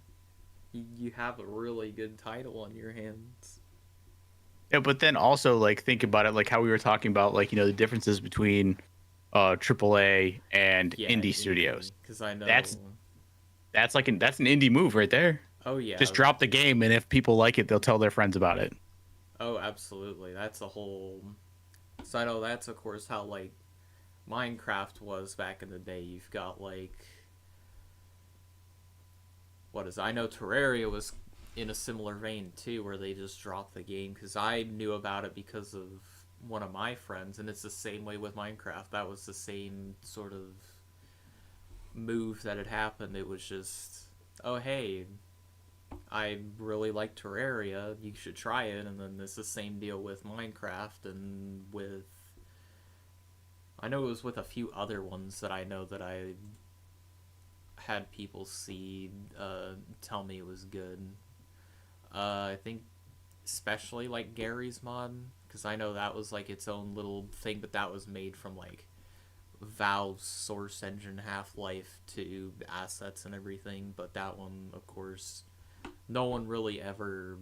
You have a really good title on your hands. Yeah, but then also like think about it, like how we were talking about, like, the differences between AAA and indie studios. Because I know that's like that's an indie move right there. Oh yeah. Just drop the game, and if people like it, they'll tell their friends about it. Oh, absolutely. That's a whole So I know that's of course how like Minecraft was back in the day. You've got like what is it? I know Terraria was in a similar vein too, where they just dropped the game because I knew about it because of one of my friends, and it's the same way with Minecraft. That was the same sort of move that had happened. It was just, oh hey, I really like Terraria. You should try it, and then it's the same deal with Minecraft and with. I know it was with a few other ones that I know that I had people see tell me it was good. I think especially like Gary's mod, because I know that was like its own little thing, but that was made from like Valve's Source Engine Half-Life to assets and everything. But that one, of course, no one really ever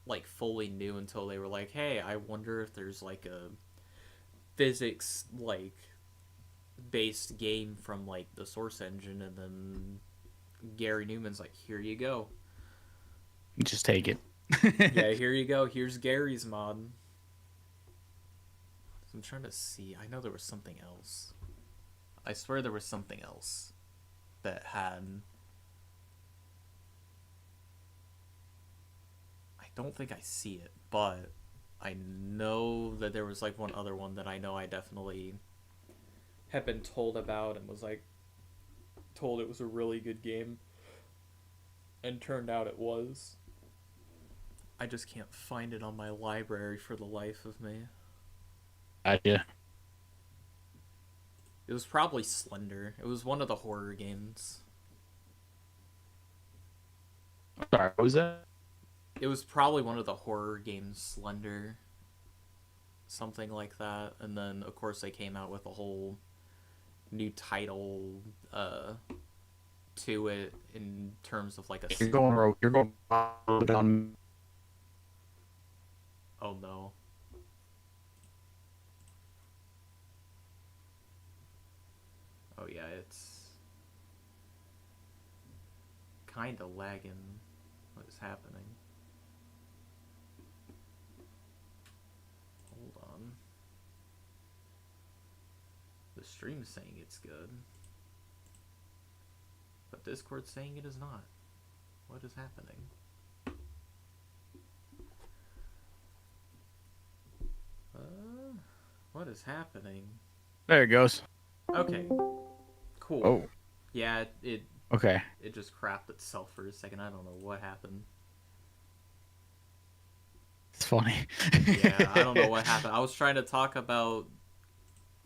like fully knew until they were like, hey, I wonder if there's like a physics like based game from like the Source Engine, and then Gary Newman's like, here you go. Just take it. Yeah, here you go. Here's Gary's mod. So I'm trying to see. I know there was something else. I swear there was something else that had. I don't think I see it, but I know that there was like one other one that I know I definitely had been told about and was like told it was a really good game, and turned out it was. I just can't find it on my library for the life of me. Gotcha. It was probably Slender. It was one of the horror games. Sorry, what was that? It was probably one of the horror games, Slender. Something like that. And then, of course, they came out with a whole new title to it in terms of like a... You're going on. Oh, no. Oh, yeah, it's kind of lagging. What is happening? Hold on. The stream's saying it's good, but Discord's saying it is not. What is happening? What is happening? There it goes. Okay. Cool. Oh. Yeah, Okay. it just crapped itself for a second. I don't know what happened. It's funny. Yeah, I don't know what happened. I was trying to talk about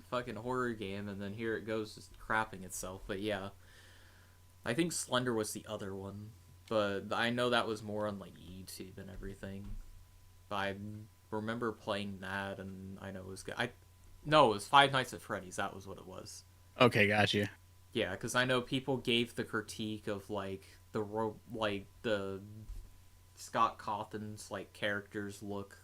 fucking horror game, and then here it goes just crapping itself. But yeah, I think Slender was the other one, but I know that was more on like YouTube and everything. But I remember playing that, and I know it was good. No, it was Five Nights at Freddy's. That was what it was. Okay, gotcha. Yeah, because I know people gave the critique of like the Scott Cawthon's like characters look,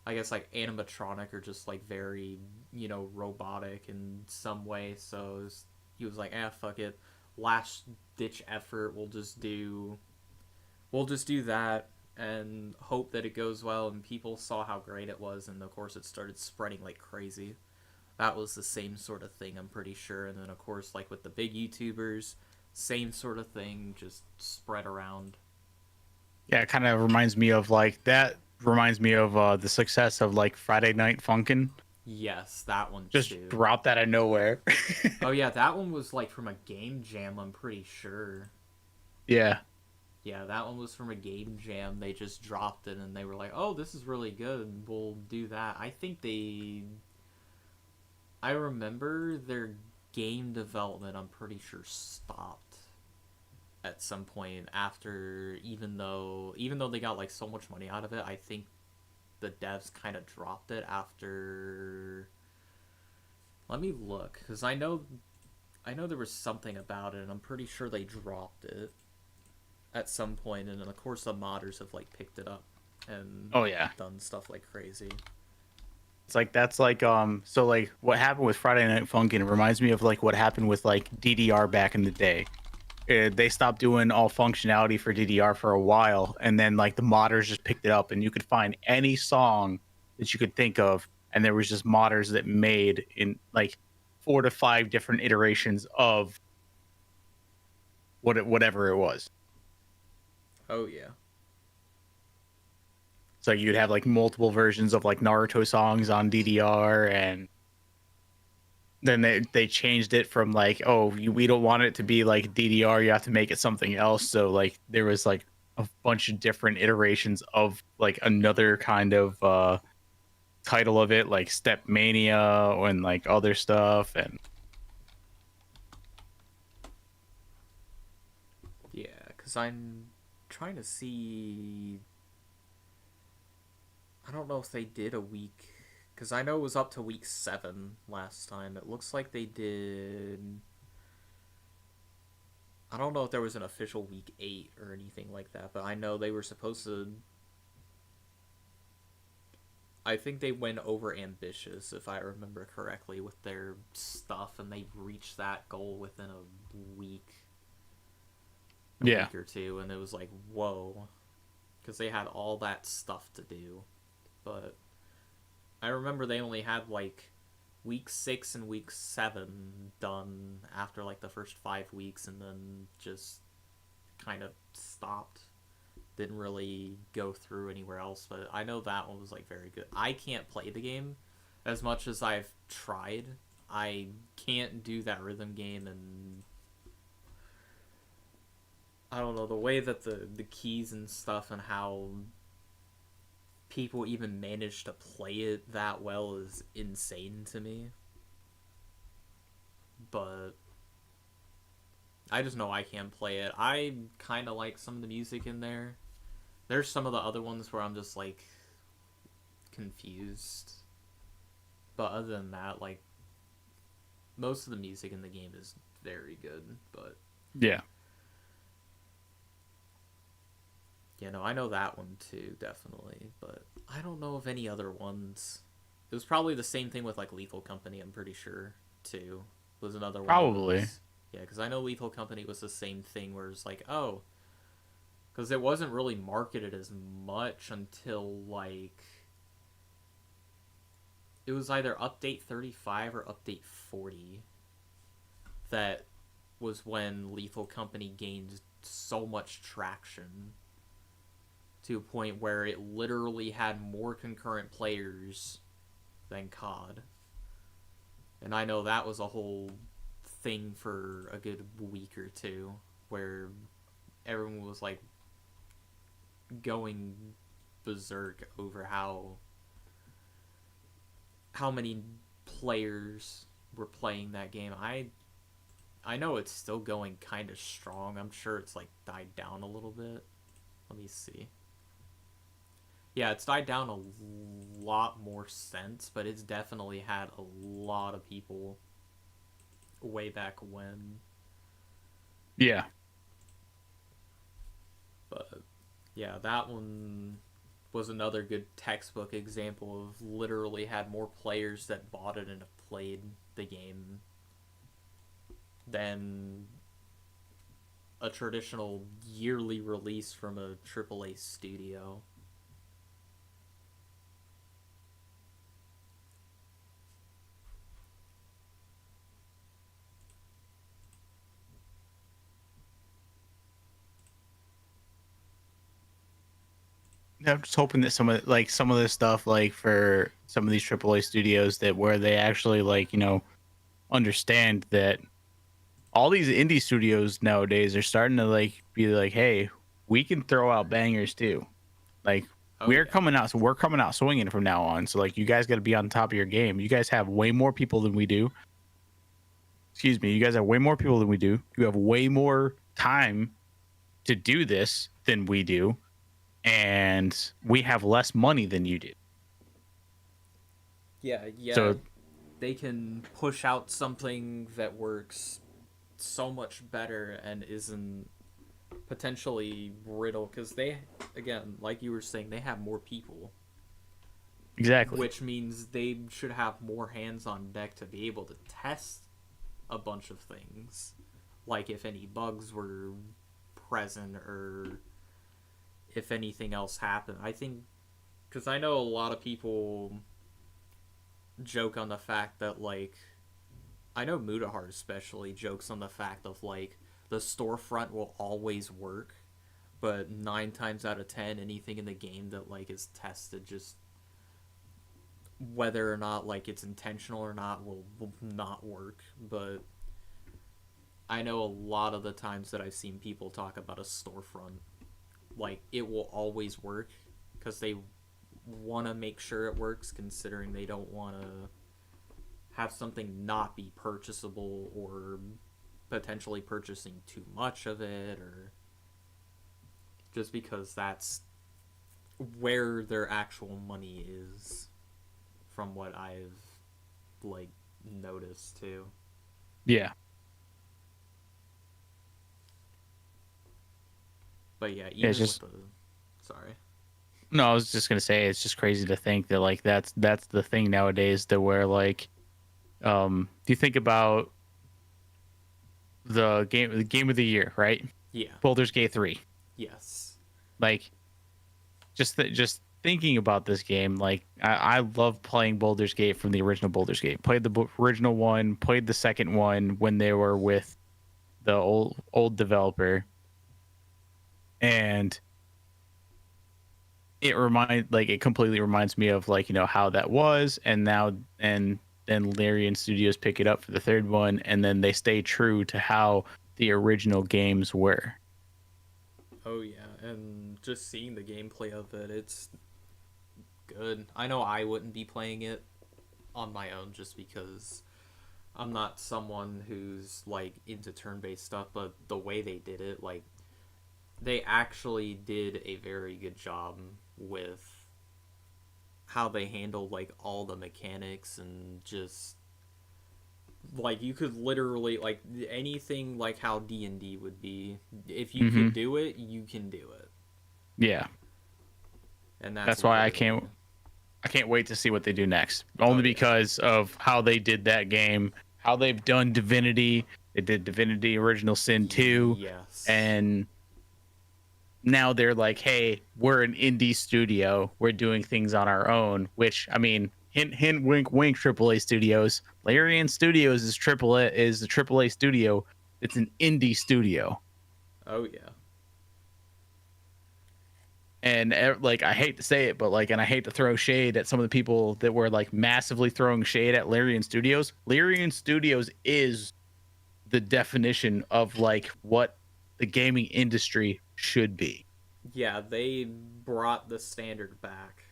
I guess like animatronic or just like very robotic in some way. So he was like, fuck it, last ditch effort. We'll just do that and hope that it goes well. And people saw how great it was, and of course it started spreading like crazy. That was the same sort of thing, I'm pretty sure. And then, of course, like with the big YouTubers, same sort of thing, just spread around. Yeah, it kind of reminds me of like that. Reminds me of the success of like Friday Night Funkin'. Yes, that one Just too. dropped out of nowhere. Oh yeah, that one was like from a game jam, I'm pretty sure. Yeah. Yeah, that one was from a game jam. They just dropped it and they were like, oh, this is really good. We'll do that. I remember their game development, I'm pretty sure, stopped at some point after, even though they got like so much money out of it. I think the devs kind of dropped it after. Let me look, because I know there was something about it, and I'm pretty sure they dropped it at some point, and then of course the modders have like picked it up and done stuff like crazy. It's like that's like so like what happened with Friday Night Funkin' reminds me of like what happened with like DDR back in the day. They stopped doing all functionality for DDR for a while, and then like the modders just picked it up, and you could find any song that you could think of, and there was just modders that made in like 4 to 5 different iterations of whatever it was. Oh yeah. So you'd have like multiple versions of like Naruto songs on DDR, and then they changed it from like, oh, we don't want it to be like DDR, you have to make it something else. So like there was like a bunch of different iterations of like another kind of title of it, like Step Mania and like other stuff. And Yeah, because I'm trying to see. I don't know if they did a week, because I know it was up to week 7 last time. It looks like they did. I don't know if there was an official week 8 or anything like that, but I know they were supposed to. I think they went over ambitious, if I remember correctly, with their stuff, and they reached that goal within a week. Yeah. Week or two, and it was like, whoa, because they had all that stuff to do. But I remember they only had like week 6 and week 7 done after like the first 5 weeks, and then just kind of stopped. Didn't really go through anywhere else, but I know that one was like very good. I can't play the game as much as I've tried. I can't do that rhythm game, and I don't know, the way that the keys and stuff and how people even manage to play it that well is insane to me. But I just know I can't play it. I kind of like some of the music in there. There's some of the other ones where I'm just like confused. But other than that, like most of the music in the game is very good. But yeah. yeah, no, I know that one too, definitely. But I don't know of any other ones. It was probably the same thing with like Lethal Company, I'm pretty sure, too. Was another one. Probably. Yeah, because I know Lethal Company was the same thing where it's like, oh, because it wasn't really marketed as much until like it was either update 35 or update 40. That was when Lethal Company gained so much traction to a point where it literally had more concurrent players than COD. And I know that was a whole thing for a good week or two, where everyone was like going berserk over how many players were playing that game. I know it's still going kind of strong. I'm sure it's like died down a little bit. Let me see. Yeah, it's died down a lot more since, but it's definitely had a lot of people way back when. Yeah. But yeah, that one was another good textbook example of literally had more players that bought it and have played the game than a traditional yearly release from a AAA studio. I'm just hoping that some of this stuff, like for some of these AAA studios, that where they actually like, you know, understand that all these indie studios nowadays are starting to like be like, hey, we can throw out bangers too. Like Oh we're yeah. coming out, so we're coming out swinging from now on. So like you guys got to be on top of your game. You guys have way more people than we do. Excuse me, you guys have way more people than we do. You have way more time to do this than we do, and we have less money than you do. Yeah, So they can push out something that works so much better and isn't potentially brittle, because they, again, like you were saying, they have more people. exactly. Which means they should have more hands on deck to be able to test a bunch of things. Like if any bugs were present or if anything else happened. I think Because I know a lot of people joke on the fact that, like, I know Mudahar especially jokes on the fact of, like, the storefront will always work, but 9 times out of 10, anything in the game that, like, is tested, just whether or not, like, it's intentional or not, will not work. But I know a lot of the times that I've seen people talk about a storefront, like, it will always work because they want to make sure it works, considering they don't want to have something not be purchasable or potentially purchasing too much of it, or just because that's where their actual money is, from what I've, like, noticed too. Yeah. But yeah, even just, with the... Sorry. no, I was just gonna say it's just crazy to think that like that's the thing nowadays, that where like do you think about the game of the year, right? Yeah. Baldur's Gate 3. Yes. Like just thinking about this game, like I love playing Baldur's Gate from the original Baldur's Gate. Played the original one, played the second one when they were with the old developer, and it completely reminds me of, like, how that was, and now and then Larian Studios pick it up for the third one, and then they stay true to how the original games were. Oh yeah, and just seeing the gameplay of it, it's good. I know I wouldn't be playing it on my own just because I'm not someone who's, like, into turn-based stuff, but the way they did it, like, they actually did a very good job with how they handled, like, all the mechanics, and just, like, you could literally, like, anything like how D&D would be. If you Mm-hmm. can do it, you can do it. Yeah, And that's why I literally... can't wait to see what they do next. Only because of how they did that game, how they've done Divinity. They did Divinity Original Sin 2, Yes. and now they're like, hey, we're an indie studio. We're doing things on our own, which, I mean, hint, hint, wink, wink, AAA studios. Larian Studios is the AAA studio. It's an indie studio. Oh, yeah. And like, I hate to say it, but like, and I hate to throw shade at some of the people that were like massively throwing shade at Larian Studios. Larian Studios is the definition of like what the gaming industry should be. Yeah, they brought the standard back.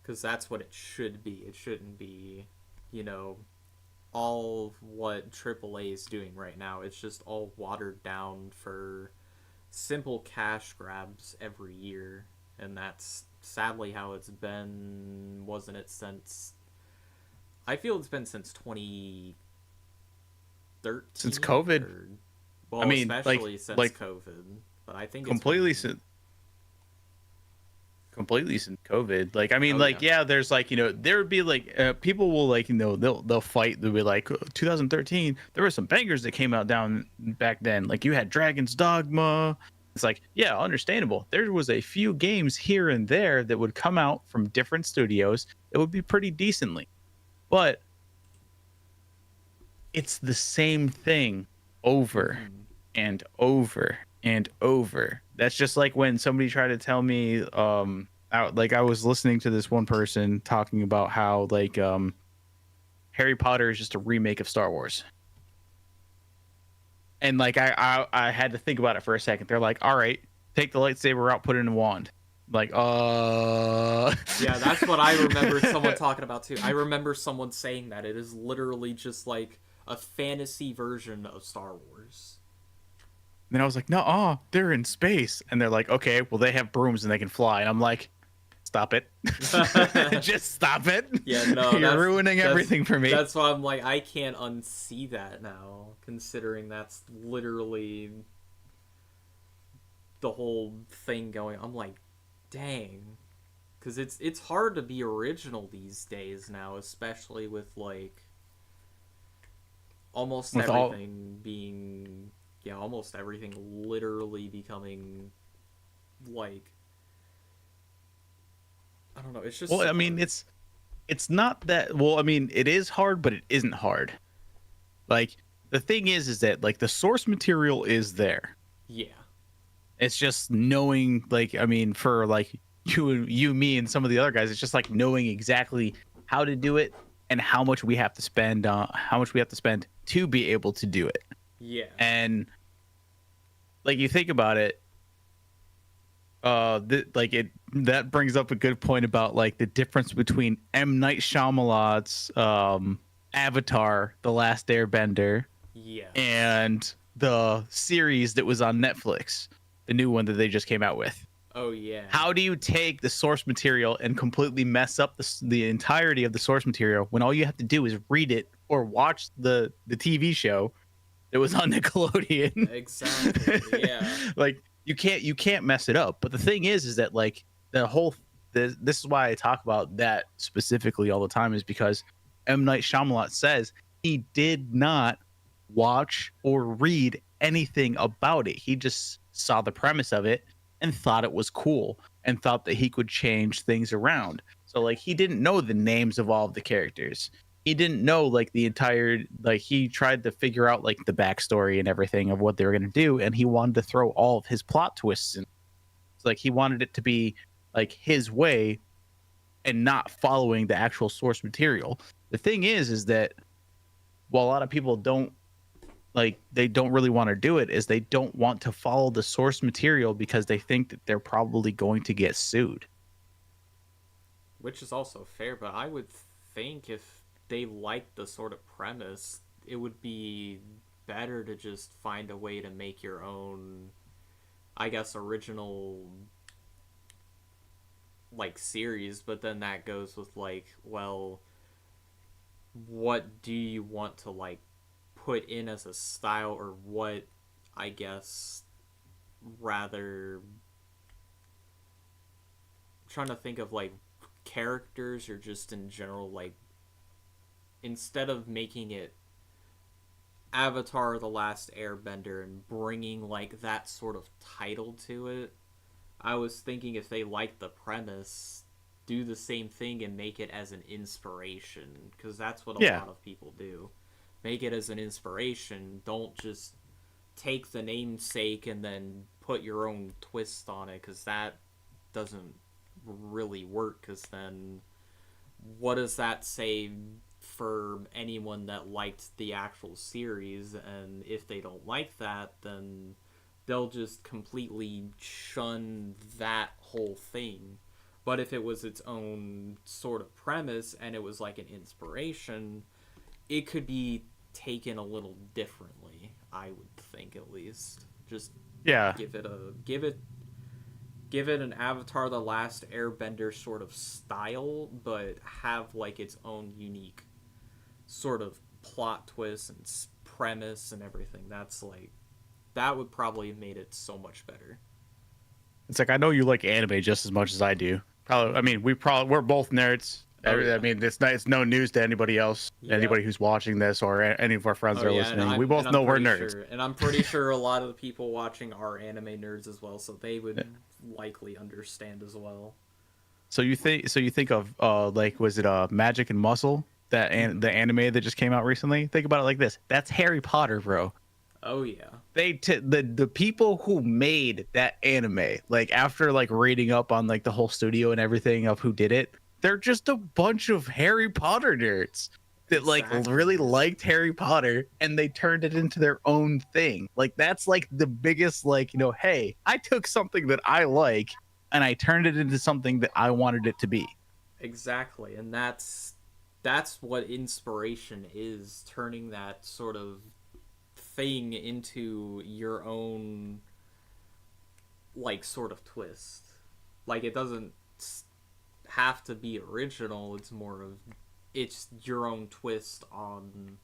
Because that's what it should be. It shouldn't be, all what AAA is doing right now. It's just all watered down for simple cash grabs every year. And that's sadly how it's been, wasn't it, since... I feel it's been since 2013. Since COVID. Well, I mean, especially since COVID. But I think completely it's been... completely since COVID. Like, I mean, yeah, there's like, there would be like people will like, they'll fight. They'll be like, 2013, there were some bangers that came out down back then. Like, you had Dragon's Dogma. It's like, yeah, understandable. There was a few games here and there that would come out from different studios that would be pretty decently, but it's the same thing over and over and over. That's just like when somebody tried to tell me, I was listening to this one person talking about how like Harry Potter is just a remake of Star Wars. And like I had to think about it for a second. They're like, all right, take the lightsaber out, put it in a wand. Like, yeah, that's what I remember someone talking about too. I remember someone saying that it is literally just like a fantasy version of Star Wars. And then I was like, no, they're in space. And they're like, okay, well, they have brooms and they can fly. And I'm like, stop it. Just stop it. Yeah, no, you're ruining everything for me. That's why I'm like, I can't unsee that now, considering that's literally the whole thing going. I'm like, dang, because it's hard to be original these days now, especially with like almost everything being, almost everything literally becoming like, I don't know. It's just Well, so I mean, hard. it's not that. Well, I mean, it is hard, but it isn't hard. Like the thing is that like the source material is there. Yeah. It's just knowing, like, I mean, for like you, me, and some of the other guys, it's just like knowing exactly how to do it and how much we have to spend to be able to do it. Yeah. And like you think about it, like it that brings up a good point about like the difference between M. Night Shyamalan's Avatar: The Last Airbender Yes. and the series that was on Netflix, the new one that they just came out with. Oh yeah. How do you take the source material and completely mess up the entirety of the source material when all you have to do is read it or watch the TV show that was on Nickelodeon? Exactly. Yeah. Like you can't mess it up. But the thing is that like this is why I talk about that specifically all the time, is because M. Night Shyamalan says he did not watch or read anything about it. He just saw the premise of it and thought it was cool and thought that he could change things around. So like he didn't know the names of all of the characters. He didn't know like the entire, like he tried to figure out like the backstory and everything of what they were going to do, and he wanted to throw all of his plot twists in. So, like he wanted it to be like his way and not following the actual source material. The thing is that while a lot of people don't, like they don't really want to do it, is they don't want to follow the source material because they think that they're probably going to get sued. Which is also fair, but I would think if they liked the sort of premise, it would be better to just find a way to make your own, I guess, original like series. But then that goes with like, well, what do you want to like put in as a style, or what, I guess, rather, I'm trying to think of like characters or just in general, like instead of making it Avatar: The Last Airbender and bringing like that sort of title to it, I was thinking if they like the premise, do the same thing and make it as an inspiration, because that's what a Yeah. lot of people do. Make it as an inspiration. Don't just take the namesake and then put your own twist on it, because that doesn't really work. Because then what does that say for anyone that liked the actual series? And if they don't like that, then they'll just completely shun that whole thing. But if it was its own sort of premise and it was like an inspiration, it could be taken a little differently, I would think, at least. Just Yeah. give it an Avatar: The Last Airbender sort of style, but have like its own unique sort of plot twist and premise and everything. That's like, that would probably have made it so much better. It's like I know you like anime just as much as I do. Probably, I mean, we're both nerds. Oh, yeah. I mean, it's no news to anybody else, Yeah. anybody who's watching this, or any of our friends that are listening. We both know we're nerds. Sure, and I'm pretty sure a lot of the people watching are anime nerds as well, so they would likely understand as well. So you think of like, was it Magic and Muscle, the anime that just came out recently? Think about it like this: that's Harry Potter, bro. Oh yeah. The people who made that anime, like after like reading up on like the whole studio and everything of who did it, they're just a bunch of Harry Potter nerds that like really liked Harry Potter, and they turned it into their own thing. Like that's like the biggest, like, you know, hey, I took something that I like and I turned it into something that I wanted it to be. Exactly, and that's what inspiration is, turning that sort of thing into your own like sort of twist. Like it doesn't have to be original, it's more of, it's your own twist on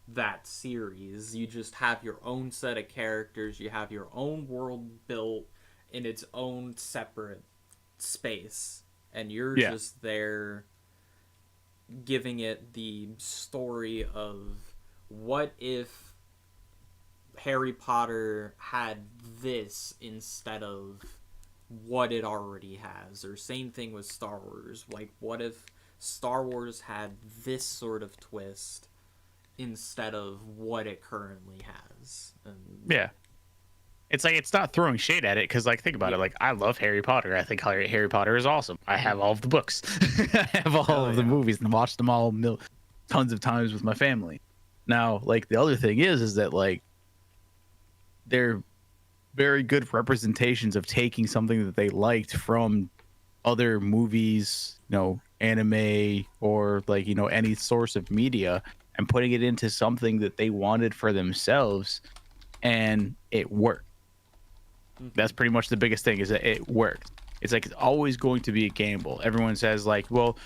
that series. You just have your own set of characters, you have your own world built in its own separate space, and you're just there giving it the story of, what if Harry Potter had this instead of what it already has. Or same thing with Star Wars. Like, what if Star Wars had this sort of twist instead of what it currently has? And Yeah. It's like, it's not throwing shade at it, because, like, think about it. yeah. Like, I love Harry Potter. I think Harry Potter is awesome. I have all of the books. I have all Hell of the yeah. movies and watched them all tons of times with my family. Now, like, the other thing is that, like, they're very good representations of taking something that they liked from other movies, anime, or, like, any source of media, and putting it into something that they wanted for themselves, and it worked. That's pretty much the biggest thing, is that it worked. It's like, it's always going to be a gamble. Everyone says, like, well,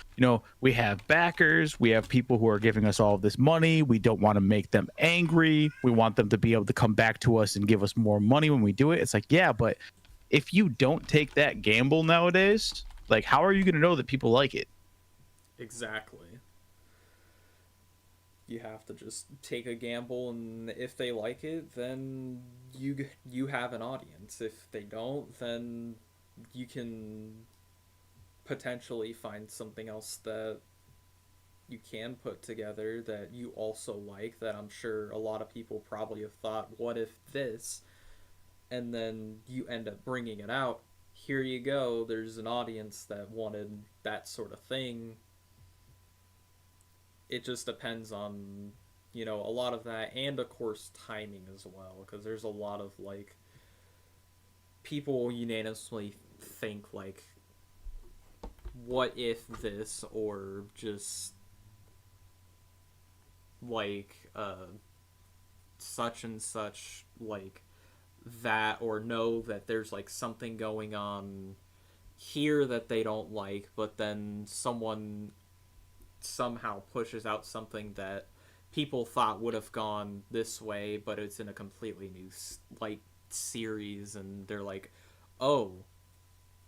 we have backers, we have people who are giving us all of this money. We don't want to make them angry. We want them to be able to come back to us and give us more money when we do it. It's like, yeah, but if you don't take that gamble nowadays, like, how are you going to know that people like it? Exactly. You have to just take a gamble, and if they like it, then you have an audience. If they don't, then you can potentially find something else that you can put together that you also like, that I'm sure a lot of people probably have thought, what if this? And then you end up bringing it out. Here you go, there's an audience that wanted that sort of thing. It just depends on, a lot of that, and of course timing as well, because there's a lot of, like, people unanimously think, like, what if this, or just like such and such, like that, or know that there's like something going on here that they don't like, but then someone somehow pushes out something that people thought would have gone this way, but it's in a completely new, like, series, and they're like, oh,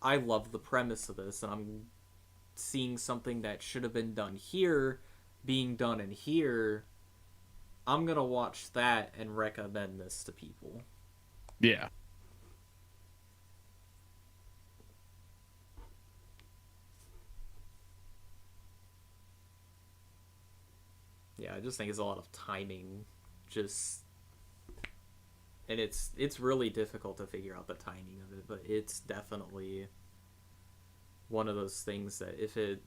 I love the premise of this, and I'm seeing something that should have been done here being done in here. I'm gonna watch that and recommend this to people. Yeah. Yeah, I just think it's a lot of timing, and it's really difficult to figure out the timing of it, but it's definitely one of those things that if it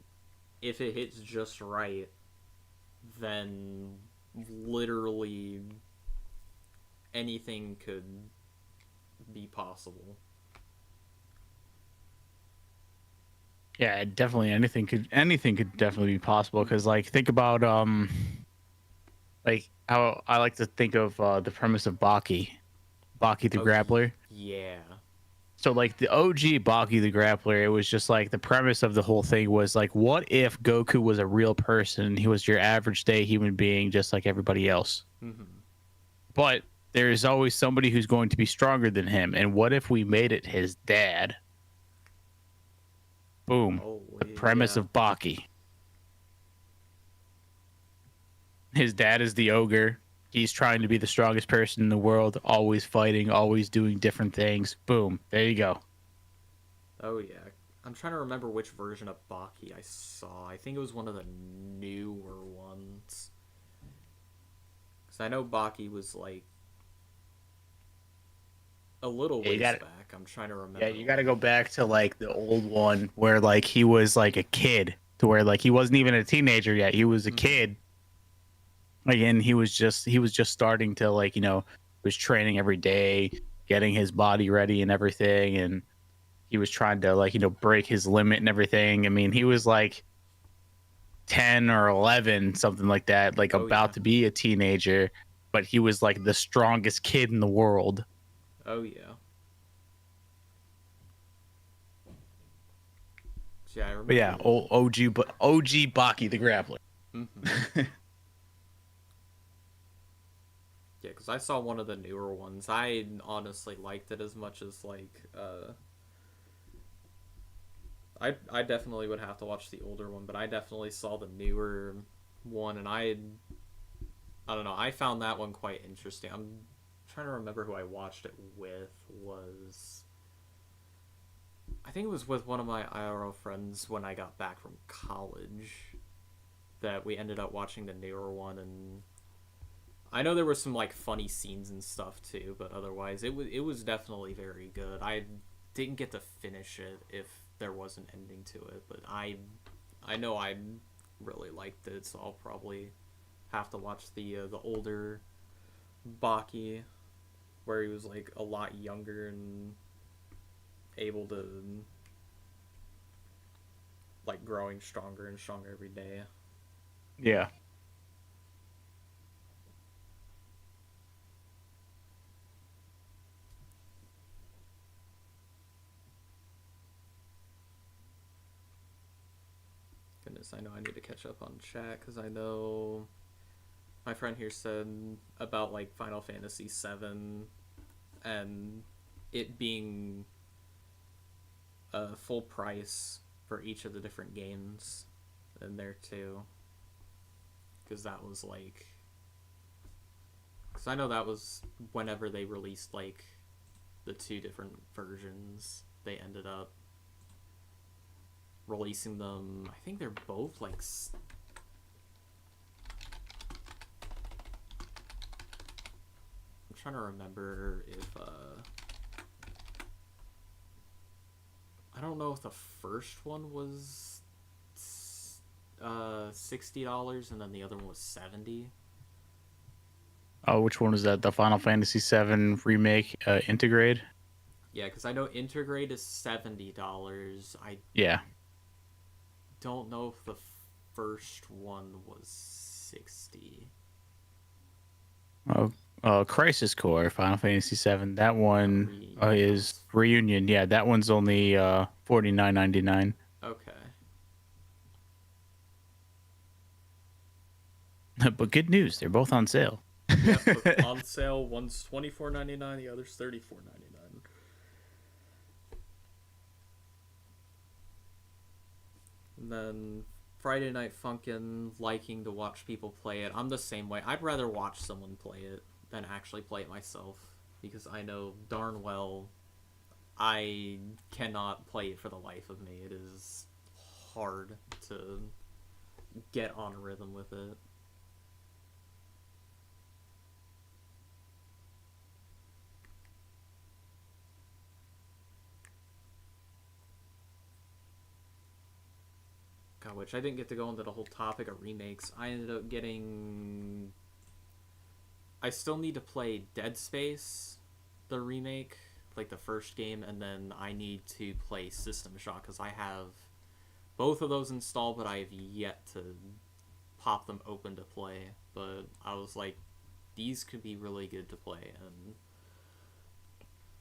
hits just right, then literally anything could be possible. Yeah, definitely anything could definitely be possible, because, like, think about like, how I like to think of the premise of Baki the grappler. Yeah. So, like, the OG Baki the grappler, it was just like, the premise of the whole thing was like, what if Goku was a real person? He was your average day human being, just like everybody else. Mm-hmm. But there is always somebody who's going to be stronger than him. And what if we made it his dad? Boom. Oh, The premise of Baki. His dad is the ogre. He's trying to be the strongest person in the world, always fighting, always doing different things. Boom. There you go. Oh yeah. I'm trying to remember which version of Baki I saw. I think it was one of the newer ones. Because I know Baki was like a little ways back. I'm trying to remember. Yeah, you got to go back to, like, the old one where, like, he was like a kid, to where, like, he wasn't even a teenager yet. He was a kid. Again, he was just starting to, like, was training every day, getting his body ready and everything, and he was trying to, like, break his limit and everything. I mean, he was like 10 or 11, something like that, like, about to be a teenager, but he was like the strongest kid in the world. Oh yeah. Yeah, I remember. But yeah, OG Baki the grappler. Mm-hmm. Yeah, because I saw one of the newer ones. I honestly liked it as much as, like, I definitely would have to watch the older one, but I definitely saw the newer one, and I don't know, I found that one quite interesting. I'm trying to remember who I watched it with. I think it was with one of my IRL friends when I got back from college that we ended up watching the newer one, and I know there were some like funny scenes and stuff too, but otherwise it was definitely very good. I didn't get to finish it if there was an ending to it, but I know I really liked it, so I'll probably have to watch the older Baki where he was like a lot younger and able to like growing stronger and stronger every day. Yeah. Goodness, I know I need to catch up on chat because I know my friend here said about like Final Fantasy VII and it being a full price for each of the different games in there too, because that was like, because I know that was whenever they released like the two different versions, they ended up releasing them. I think they're both like I'm trying to remember if I don't know if the first one was $60 and then the other one was 70. Oh, which one was that? The Final Fantasy VII remake Integrate? Yeah, because I know Integrate is $70. I Yeah. don't know if the first one was 60. Crisis Core, Final Fantasy VII. That one is That's Reunion. Yeah, that one's only $49.99. okay. But good news, they're both on sale. Yep, on sale. One's $24.99, the other's $34.99. And then Friday Night Funkin', liking to watch people play it. I'm the same way. I'd rather watch someone play it than actually play it myself, because I know darn well I cannot play it for the life of me. It is hard to get on a rhythm with it. God, which I didn't get to go into the whole topic of remakes. I ended up getting... I still need to play Dead Space, the remake, like the first game, and then I need to play System Shock, because I have both of those installed, but I have yet to pop them open to play. But I was like, these could be really good to play, and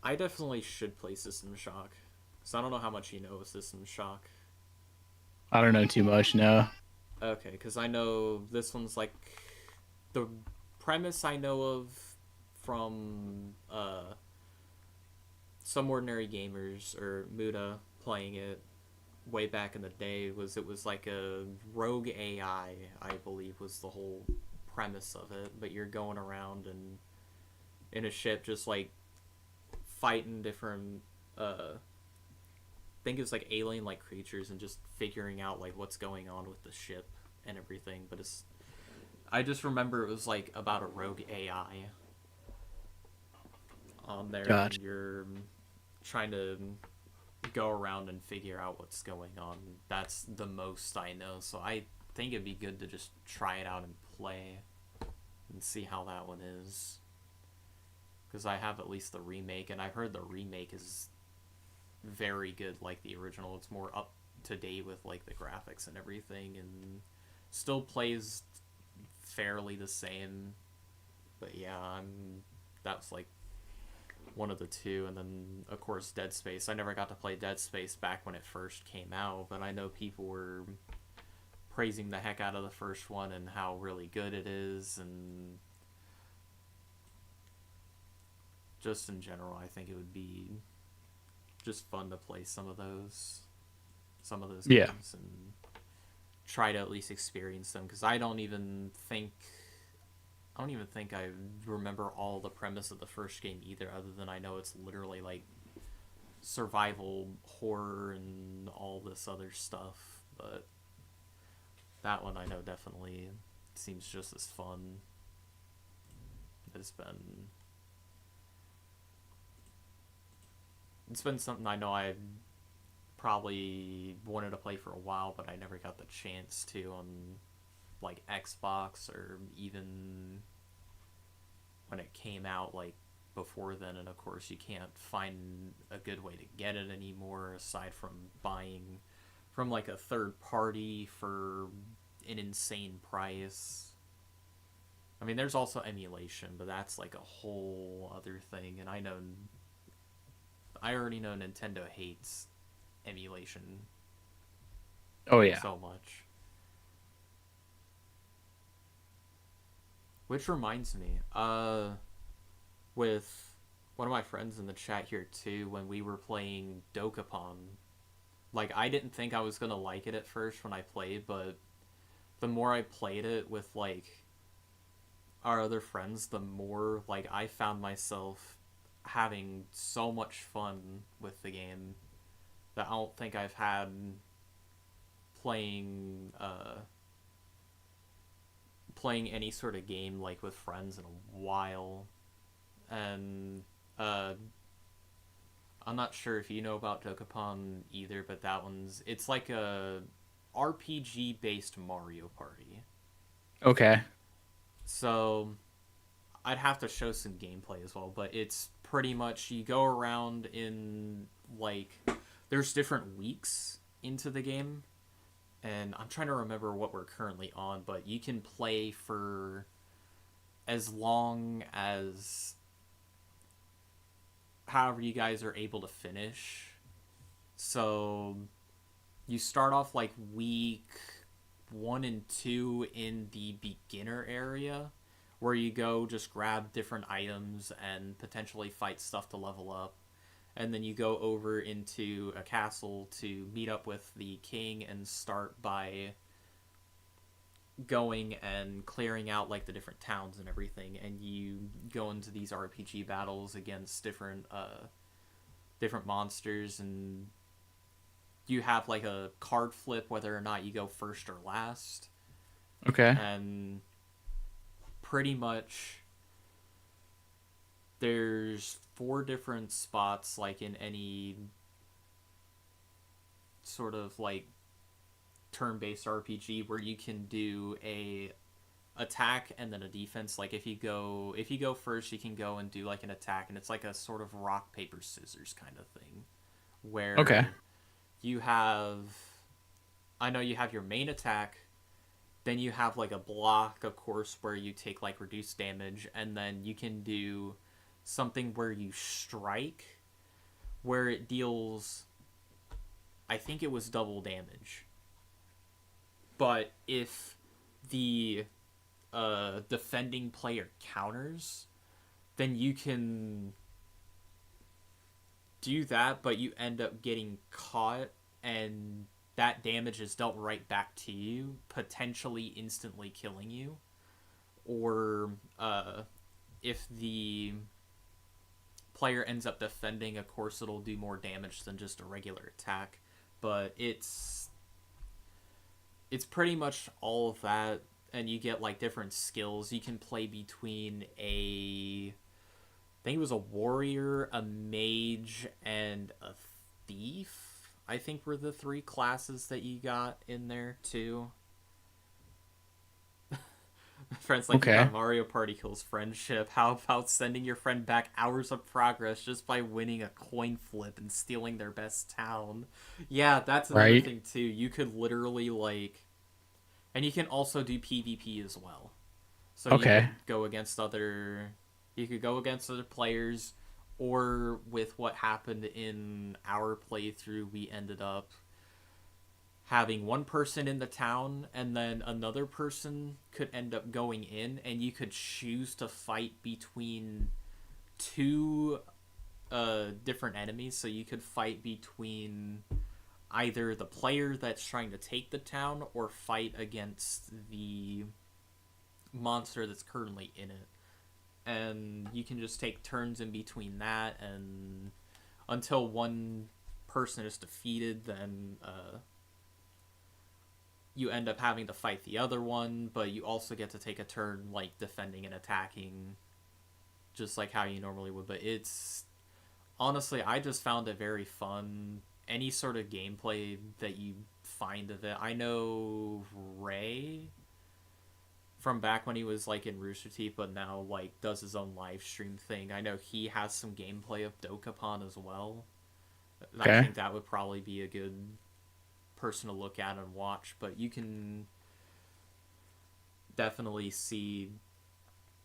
I definitely should play System Shock, because I don't know how much you know of System Shock. I don't know too much, no. Okay, because I know this one's like the premise I know of from Some Ordinary Gamers or Muda playing it way back in the day was it was like a rogue AI, I believe was the whole premise of it, but you're going around and in a ship just like fighting different I think it's like alien like creatures and just figuring out like what's going on with the ship and everything. But it's I just remember it was like about a rogue AI on there. Gotcha. And you're trying to go around and figure out what's going on. That's the most I know, so I think it'd be good to just try it out and play and see how that one is, because I have at least the remake, and I've heard the remake is very good like the original. It's more up to date with like the graphics and everything, and still plays fairly the same. But yeah, that's like one of the two. And then of course Dead Space. I never got to play Dead Space back when it first came out, but I know people were praising the heck out of the first one and how really good it is, and just in general I think it would be just fun to play some of those Yeah. games and try to at least experience them, because I don't even think I remember all the premise of the first game either, other than I know it's literally like survival horror and all this other stuff, but that one I know definitely seems just as fun. It's been something I know I probably wanted to play for a while, but I never got the chance to on like Xbox, or even when it came out like before then. And of course you can't find a good way to get it anymore aside from buying from like a third party for an insane price. I mean, there's also emulation, but that's like a whole other thing, and I already know Nintendo hates emulation Oh yeah. so much. Which reminds me, with one of my friends in the chat here too, when we were playing Dokapon, like, I didn't think I was gonna like it at first when I played, but the more I played it with like our other friends, the more like I found myself having so much fun with the game that I don't think I've had playing playing any sort of game like with friends in a while. And I'm not sure if you know about Dokapon either, but it's like a RPG based Mario Party. Okay. So I'd have to show some gameplay as well, but it's pretty much you go around in like there's different weeks into the game, and I'm trying to remember what we're currently on, but you can play for as long as however you guys are able to finish. So you start off like week 1 and 2 in the beginner area, where you go just grab different items and potentially fight stuff to level up. And then you go over into a castle to meet up with the king and start by going and clearing out like the different towns and everything. And you go into these RPG battles against different monsters, and you have like a card flip whether or not you go first or last. Okay. And pretty much there's 4 different spots like in any sort of like turn-based RPG where you can do a attack and then a defense. Like if you go first, you can go and do like an attack, and it's like a sort of rock paper scissors kind of thing where Okay. you have your main attack, then you have like a block, of course, where you take like reduced damage, and then you can do something where you strike, where it deals, I think it was double damage. But if the defending player counters, then you can do that, but you end up getting caught, and that damage is dealt right back to you, potentially instantly killing you. Or if the player ends up defending, of course it'll do more damage than just a regular attack. But it's pretty much all of that, and you get like different skills. You can play between I think it was a warrior, a mage, and a thief, I think were the 3 classes that you got in there too. Friends like, Okay. you got Mario Party kills friendship. How about sending your friend back hours of progress just by winning a coin flip and stealing their best town? Yeah, that's another Right. thing too. You could literally like, and you can also do PvP as well. So Okay. you could go against other players, or with what happened in our playthrough, we ended up having one person in the town, and then another person could end up going in, and you could choose to fight between 2 different enemies. So you could fight between either the player that's trying to take the town, or fight against the monster that's currently in it. And you can just take turns in between that, and until one person is defeated, then you end up having to fight the other one, but you also get to take a turn like defending and attacking just like how you normally would. But it's honestly, I just found it very fun. Any sort of gameplay that you find of it. I know Ray from back when he was like in Rooster Teeth, but now like does his own live stream thing. I know he has some gameplay of Dokapon as well. I Okay. think that would probably be a good person to look at and watch, but you can definitely see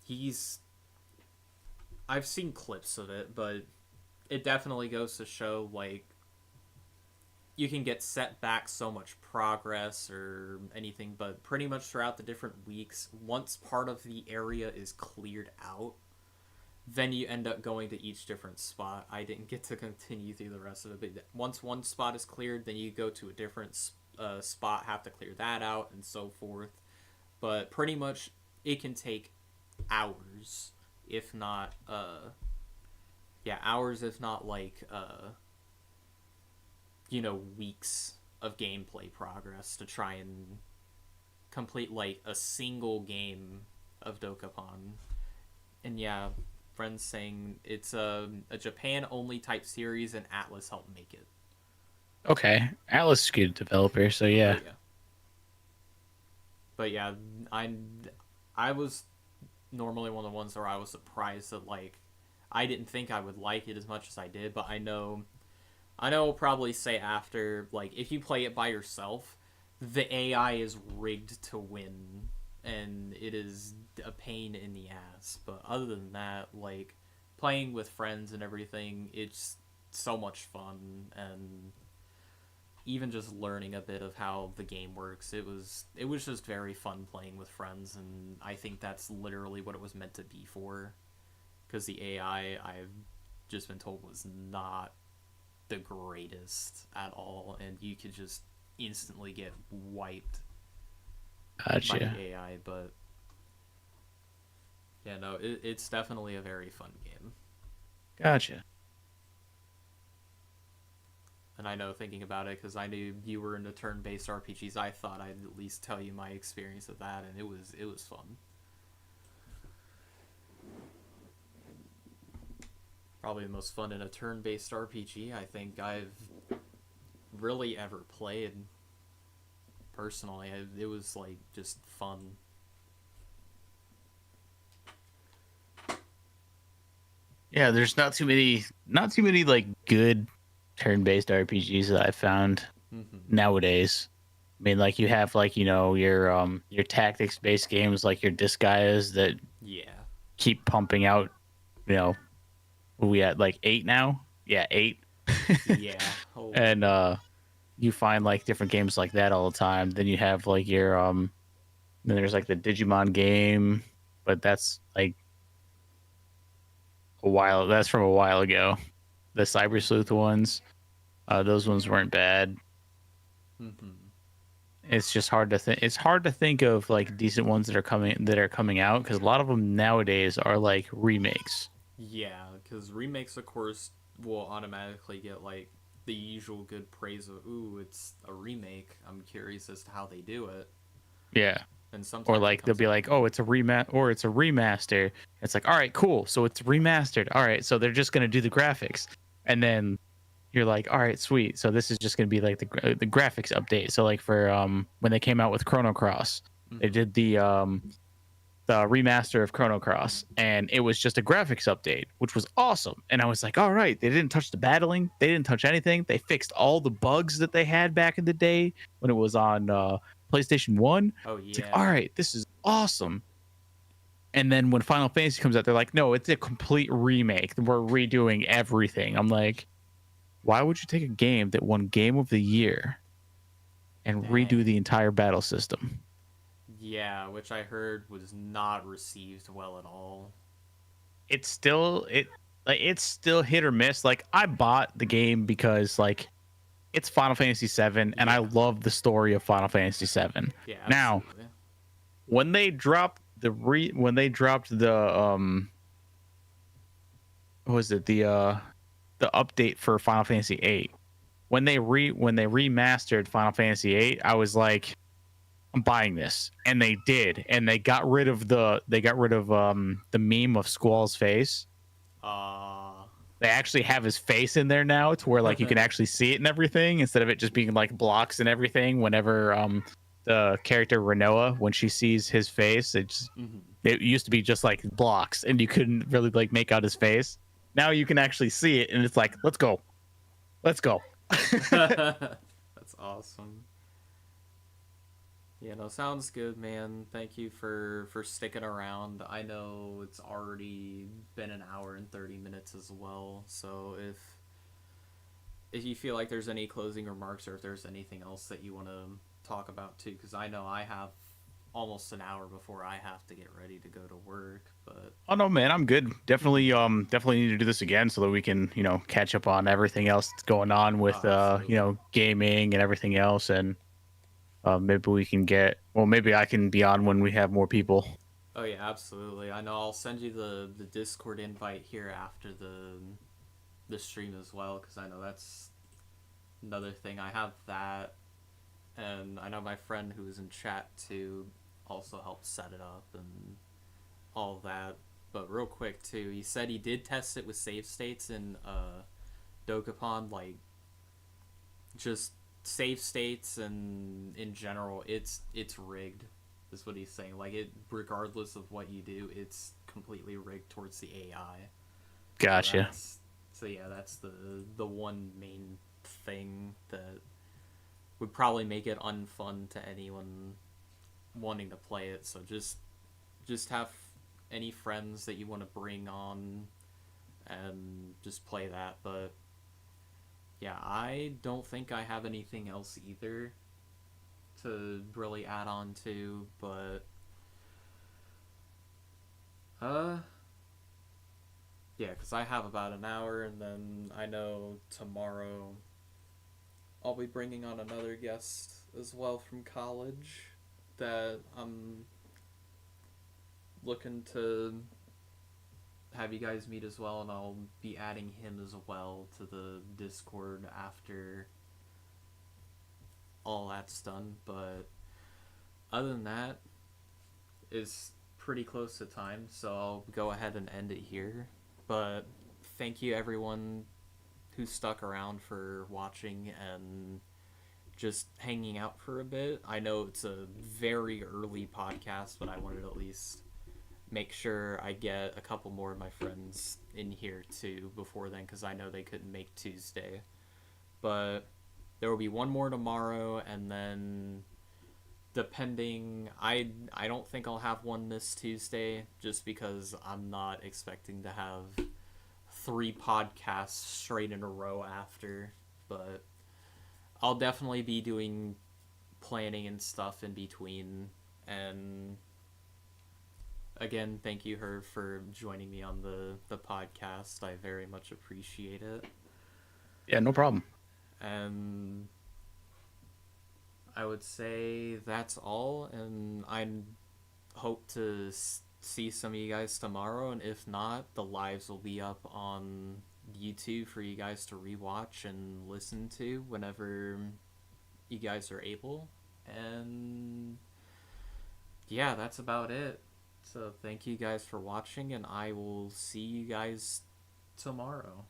he's I've seen clips of it, but it definitely goes to show like you can get set back so much progress or anything, but pretty much throughout the different weeks, once part of the area is cleared out, then you end up going to each different spot. I didn't get to continue through the rest of it, but once one spot is cleared, then you go to a different spot, have to clear that out, and so forth. But pretty much, it can take hours, if not, yeah, hours, if not like, weeks of gameplay progress to try and complete like a single game of Dokapon. And yeah, friends saying it's a Japan only type series and Atlas helped make it. Okay. Atlas is a good developer, so yeah. But yeah. But yeah, I was normally one of the ones where I was surprised that like I didn't think I would like it as much as I did, but I know I'll probably say after, like, if you play it by yourself, the AI is rigged to win, and it is a pain in the ass. But other than that, like, playing with friends and everything, it's so much fun, and even just learning a bit of how the game works, it was just very fun playing with friends, and I think that's literally what it was meant to be for. Because the AI, I've just been told, was not the greatest at all, and you could just instantly get wiped by Gotcha. the AI. But yeah, no, it's definitely a very fun game. Gotcha. And I know, thinking about it, because I knew you were into turn-based RPGs, I thought I'd at least tell you my experience of that, and it was fun. Probably the most fun in a turn-based RPG I think I've really ever played. Personally, it was like just fun. Yeah, there's not too many like good turn-based RPGs that I've found Mm-hmm. nowadays. I mean, like you have like your tactics-based games like your Disgaeas that Yeah. keep pumping out. You know, what we at like 8 now? Yeah, 8. Yeah. Oh. And you find like different games like that all the time. Then you have like your then there's like the Digimon game, but that's like that's from a while ago. The Cyber Sleuth ones, those ones weren't bad. Mm-hmm. It's just hard to think. It's hard to think of like decent ones that are coming out because a lot of them nowadays are like remakes. Yeah, because remakes, of course, will automatically get like the usual good praise of, ooh, it's a remake. I'm curious as to how they do it. Yeah. And Or sometimes it like they'll comes be out like, good. oh, it's a remaster. It's like, all right, cool. So it's remastered. All right, so they're just gonna do the graphics, and then you're like, all right, sweet. So this is just gonna be like the graphics update. So like for when they came out with Chrono Cross, they Mm-hmm. did the remaster of Chrono Cross, and it was just a graphics update, which was awesome. And I was like, all right, they didn't touch the battling, they didn't touch anything. They fixed all the bugs that they had back in the day when it was on PlayStation 1. Oh, It's like, all yeah. right, this is awesome. And then when Final Fantasy comes out, they're like, no, it's a complete remake. We're redoing everything. I'm like, why would you take a game that won Game of the Year and redo Dang. the entire battle system? Yeah, which I heard was not received well at all. It's still hit or miss. Like I bought the game because like it's Final Fantasy 7 and I Yeah. love the story of Final Fantasy 7. Yeah, Now, absolutely. when they dropped the what was it? The the update for Final Fantasy 8. When they remastered Final Fantasy 8, I was like, I'm buying this. And they did. And they got rid of the meme of Squall's face. They actually have his face in there now to where like you can actually see it and everything instead of it just being like blocks and everything. Whenever the character Renoa, when she sees his face, it used to be just like blocks and you couldn't really like make out his face. Now you can actually see it and it's like, let's go. That's awesome. Yeah, no, sounds good, man. Thank you for sticking around. I know it's already been an hour and 30 minutes as well. So if you feel like there's any closing remarks or if there's anything else that you want to talk about too, because I know I have almost an hour before I have to get ready to go to work. But oh no, man, I'm good. Definitely need to do this again so that we can catch up on everything else that's going on with gaming and everything else. And maybe we can maybe I can be on when we have more people. Oh yeah, absolutely. I know I'll send you the Discord invite here after the stream as well, because I know that's another thing. I have that, and I know my friend who was in chat too also helped set it up and all that. But real quick too, he said he did test it with save states in Dokapon, like just save states and in general it's rigged is what he's saying. Like, it, regardless of what you do, it's completely rigged towards the AI. Gotcha. So yeah, that's the one main thing that would probably make it unfun to anyone wanting to play it. So just have any friends that you want to bring on and just play that. But yeah, I don't think I have anything else either to really add on to, but yeah, because I have about an hour, and then I know tomorrow I'll be bringing on another guest as well from college that I'm looking to have you guys meet as well, and I'll be adding him as well to the Discord after all that's done. But other than that, it's pretty close to time, so I'll go ahead and end it here. But thank you everyone who stuck around for watching and just hanging out for a bit. I know it's a very early podcast, but I wanted to at least make sure I get a couple more of my friends in here too before then, because I know they couldn't make Tuesday. But there will be one more tomorrow, and then depending, I don't think I'll have one this Tuesday, just because I'm not expecting to have 3 podcasts straight in a row after. But I'll definitely be doing planning and stuff in between. And again, thank you, Herv, for joining me on the podcast. I very much appreciate it. Yeah, no problem. And I would say that's all, and I hope to see some of you guys tomorrow, and if not, the lives will be up on YouTube for you guys to rewatch and listen to whenever you guys are able. And yeah, that's about it. So thank you guys for watching, and I will see you guys tomorrow.